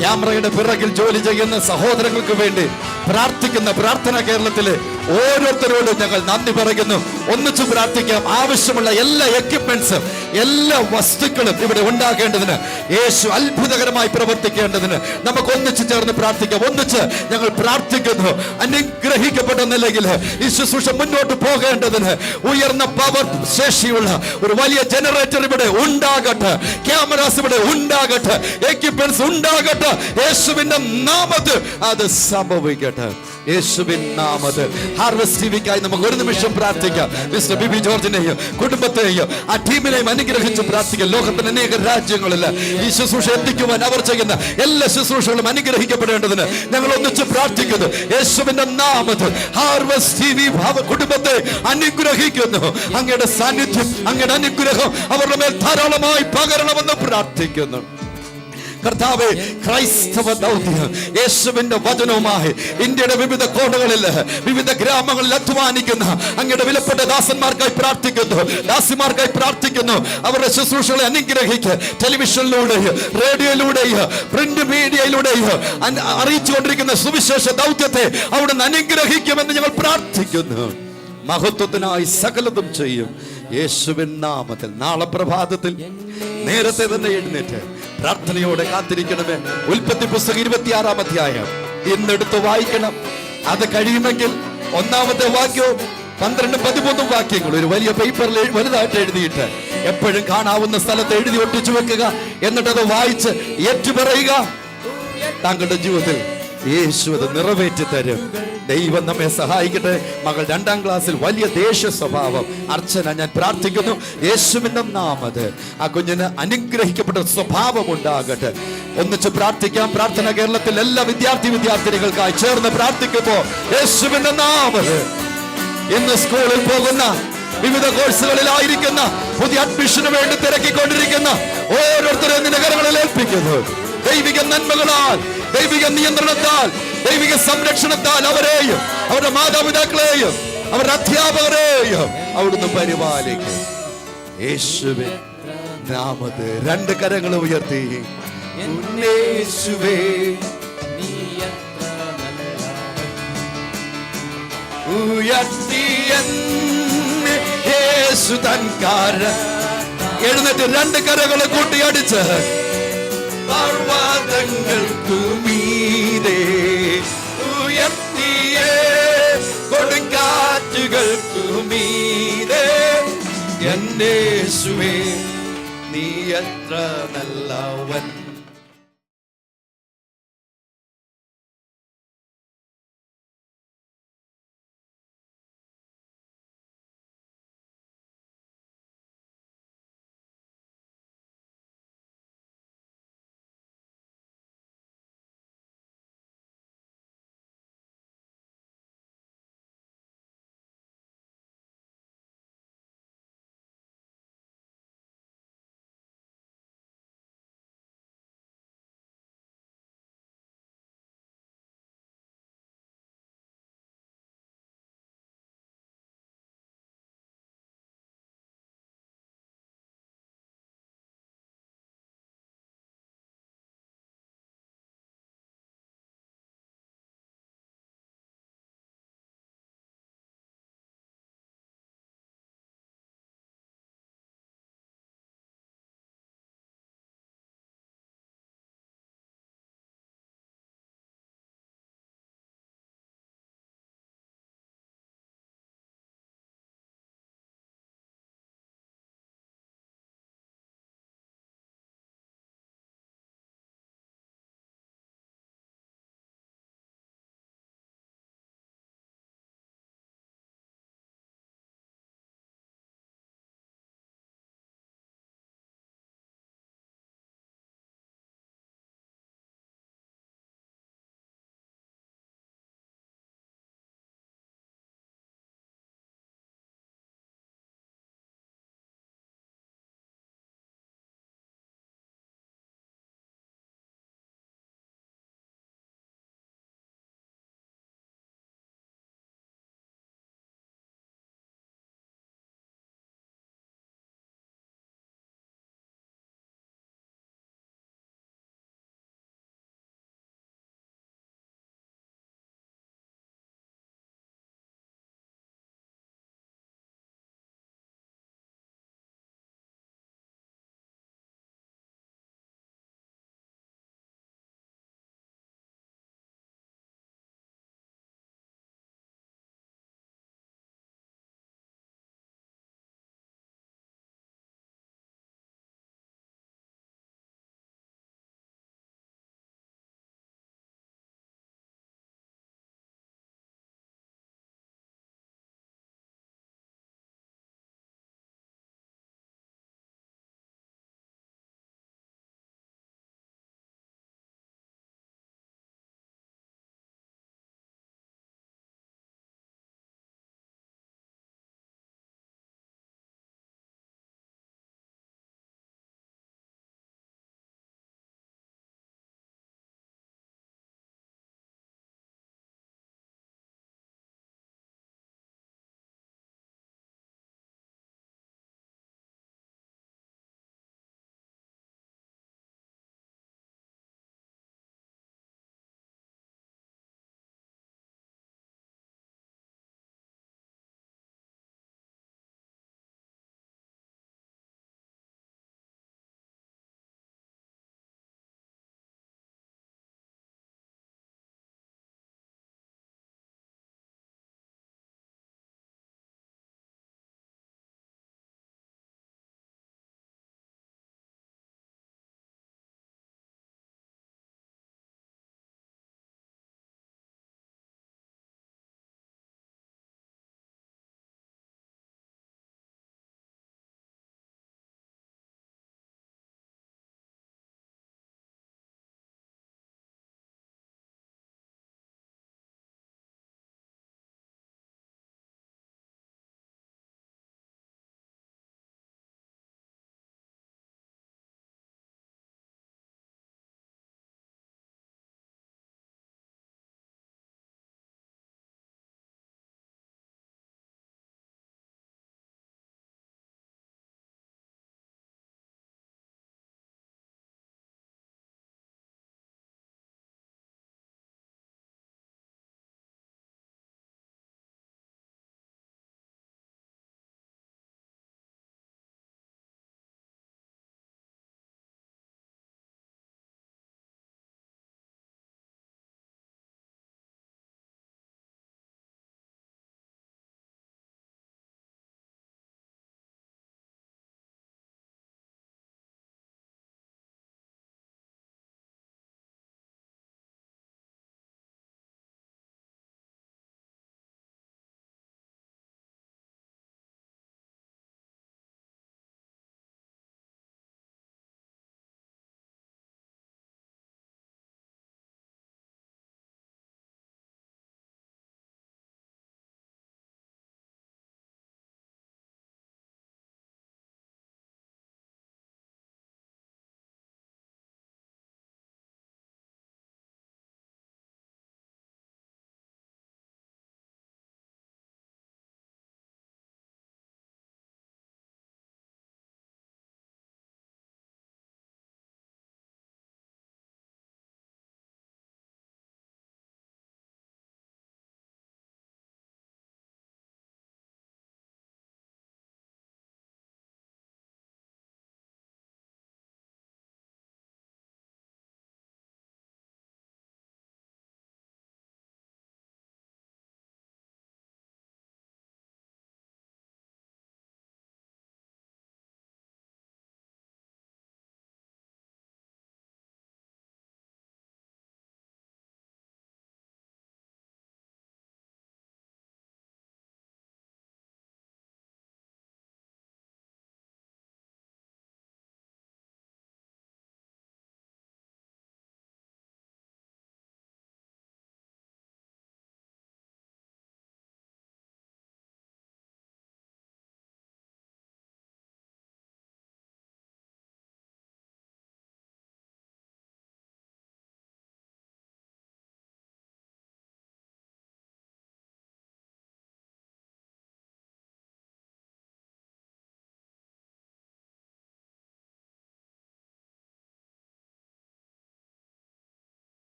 ക്യാമറയുടെ പിറകിൽ ജോലി ചെയ്യുന്ന സഹോദരങ്ങൾക്ക് വേണ്ടി പ്രാർത്ഥിക്കുന്ന പ്രാർത്ഥന കേരളത്തിലെ ഓരോരുത്തരോടും ഞങ്ങൾ നന്ദി പറയുന്നു. ഒന്നിച്ചു പ്രാർത്ഥിക്കാം. ആവശ്യമുള്ള എല്ലാ എക്യുപ്മെന്റ്സും എല്ലാ വസ്തുക്കളും ഇവിടെ ഉണ്ടാകേണ്ടതിന്, യേശു അത്ഭുതകരമായി പ്രവർത്തിക്കേണ്ടതിന് നമുക്ക് ഒന്നിച്ചു ചേർന്ന് പ്രാർത്ഥിക്കാം. ഒന്നിച്ച് ഞങ്ങൾ പ്രാർത്ഥിക്കുന്നു. അനുഗ്രഹിക്കപ്പെട്ട നിലയിൽ ഈ ശുശ്രൂഷ മുന്നോട്ട് പോകേണ്ടതിന് ഉയർന്ന പവർ ശേഷിയുള്ള ഒരു വലിയ ജനറേറ്റർ ഇവിടെ ഉണ്ടാകട്ടെ, ക്യാമറാസ് ഇവിടെ ഉണ്ടാകട്ടെ, എക്യുപ്മെന്റ്സ് ഉണ്ടാകട്ടെ. യേശുവിന്റെ നാമത്തിൽ അത് സംഭവിക്കട്ടെ. യേശുവിൻ നാമത്തിൽ ഹാർവസ്റ്റ് ടിവിക്കായി നമുക്ക് ഒരു നിമിഷം പ്രാർത്ഥിക്കാം. മിസ്റ്റർ ബിബി ജോർജിനെയും കുടുംബത്തെയും ആ ടീമിനെയും അനുഗ്രഹിച്ച് പ്രാർത്ഥിക്കാം. ലോകത്തിന്റെ അനേക രാജ്യങ്ങളിൽ ഈ ശുശ്രൂഷ എത്തിക്കുവാൻ അവർ ചെയ്യുന്ന എല്ലാ ശുശ്രൂഷകളും അനുഗ്രഹിക്കപ്പെടേണ്ടതിന് ഞങ്ങൾ ഒന്നിച്ച് പ്രാർത്ഥിക്കുന്നു. യേശുവിന്റെ നാമത്തിൽ ഹാർവസ്റ്റ് ടിവി കുടുംബത്തെ അനുഗ്രഹിക്കുന്നു. അങ്ങയുടെ സാന്നിധ്യം, അങ്ങയുടെ അനുഗ്രഹം അവരുടെ മേൽ ധാരാളമായി പകരണമെന്ന് പ്രാർത്ഥിക്കുന്നു. കർത്താവേ, ക്രൈസ്തവ ദൗത്യം യേശുവിന്റെ വചനവുമായി ഇന്ത്യയുടെ വിവിധ കോണുകളിൽ വിവിധ ഗ്രാമങ്ങളിൽ അധ്വാനിക്കുന്ന അങ്ങയുടെ വിലപ്പെട്ട ദാസന്മാർക്കായി പ്രാർത്ഥിക്കുന്നു, ദാസിമാർക്കായി പ്രാർത്ഥിക്കുന്നു. അവരുടെ ശുശ്രൂഷകളെ അനുഗ്രഹിക്കുക. ടെലിവിഷനിലൂടെയോ റേഡിയോയിലൂടെയോ പ്രിന്റ് മീഡിയയിലൂടെയോ അറിയിച്ചുകൊണ്ടിരിക്കുന്ന സുവിശേഷ ദൗത്യത്തെ അവിടുന്ന് അനുഗ്രഹിക്കുമെന്ന് ഞങ്ങൾ പ്രാർത്ഥിക്കുന്നു. മഹത്വത്തിനായി സകലതും ചെയ്യും യേശുവിൻ നാമത്തിൽ. നാളെ പ്രഭാതത്തിൽ നേരത്തെ തന്നെ എഴുന്നേറ്റ് പ്രാർത്ഥനയോടെ കാത്തിരിക്കണമേ. ഉൽപ്പത്തി പുസ്തകം 26-ാം അധ്യായം ഇന്നെടുത്ത് വായിക്കണം. അത് കഴിയുമെങ്കിൽ 1-ാമത്തെ വാക്യവും 12-13 വാക്യങ്ങൾ ഒരു വലിയ പേപ്പറിൽ വലുതായിട്ട് എഴുതിയിട്ട് എപ്പോഴും കാണാവുന്ന സ്ഥലത്ത് എഴുതി ഒട്ടിച്ചു വെക്കുക. എന്നിട്ട് അത് വായിച്ച് ഏറ്റുപറയുക. താങ്കളുടെ ജീവിതത്തിൽ യേശു അത് നിറവേറ്റി തരും. ദൈവം നമ്മെ സഹായിക്കട്ടെ. മകൾ 2-ാം ക്ലാസ്സിൽ വലിയ ദേഷ്യ സ്വഭാവം. അർച്ചന, ഞാൻ പ്രാർത്ഥിക്കുന്നു യേശുവിന്റെ നാമത്തിൽ ആ കുഞ്ഞിന് അനുഗ്രഹിക്കപ്പെട്ട സ്വഭാവം ഉണ്ടാകട്ടെ. ഒന്നിച്ച് പ്രാർത്ഥിക്കാം. പ്രാർത്ഥന കേരളത്തിൽ എല്ലാ വിദ്യാർത്ഥിനികൾക്കായി ചേർന്ന് പ്രാർത്ഥിക്കുമ്പോൾ യേശുവിന്റെ നാമത്തിൽ ഇന്ന് സ്കൂളിൽ പോകുന്ന വിവിധ കോഴ്സുകളിലായിരിക്കുന്ന പുതിയ അഡ്മിഷന് വേണ്ടി തിരക്കിക്കൊണ്ടിരിക്കുന്ന ഓരോരുത്തരെയും നിന്റെ കരങ്ങളിൽ ഏൽപ്പിക്കുന്നു. ദൈവിക നന്മകളാൽ, ദൈവിക നിയന്ത്രണത്താൽ, ദൈവിക സംരക്ഷണത്താൽ അവരെയും അവരുടെ മാതാപിതാക്കളെയും അവരുടെ അധ്യാപകരെയും അവിടുന്ന് പരിപാലിക്കും. യേശുവേ നാമത്തിൽ 2 കരങ്ങൾ ഉയർത്തി യേശുവേ ഉയർത്തി യേശു തൻ കരം എഴുന്നേറ്റ് 2 കരങ്ങൾ കൂട്ടിയടിച്ച് പർവ്വതങ്ങൾക്കു മീതെ ഉയർത്തിയേ കൊടുങ്കാറ്റുകൾക്കു മീതെ എന്നേശുവേ നീ എത്ര നല്ലവൻ.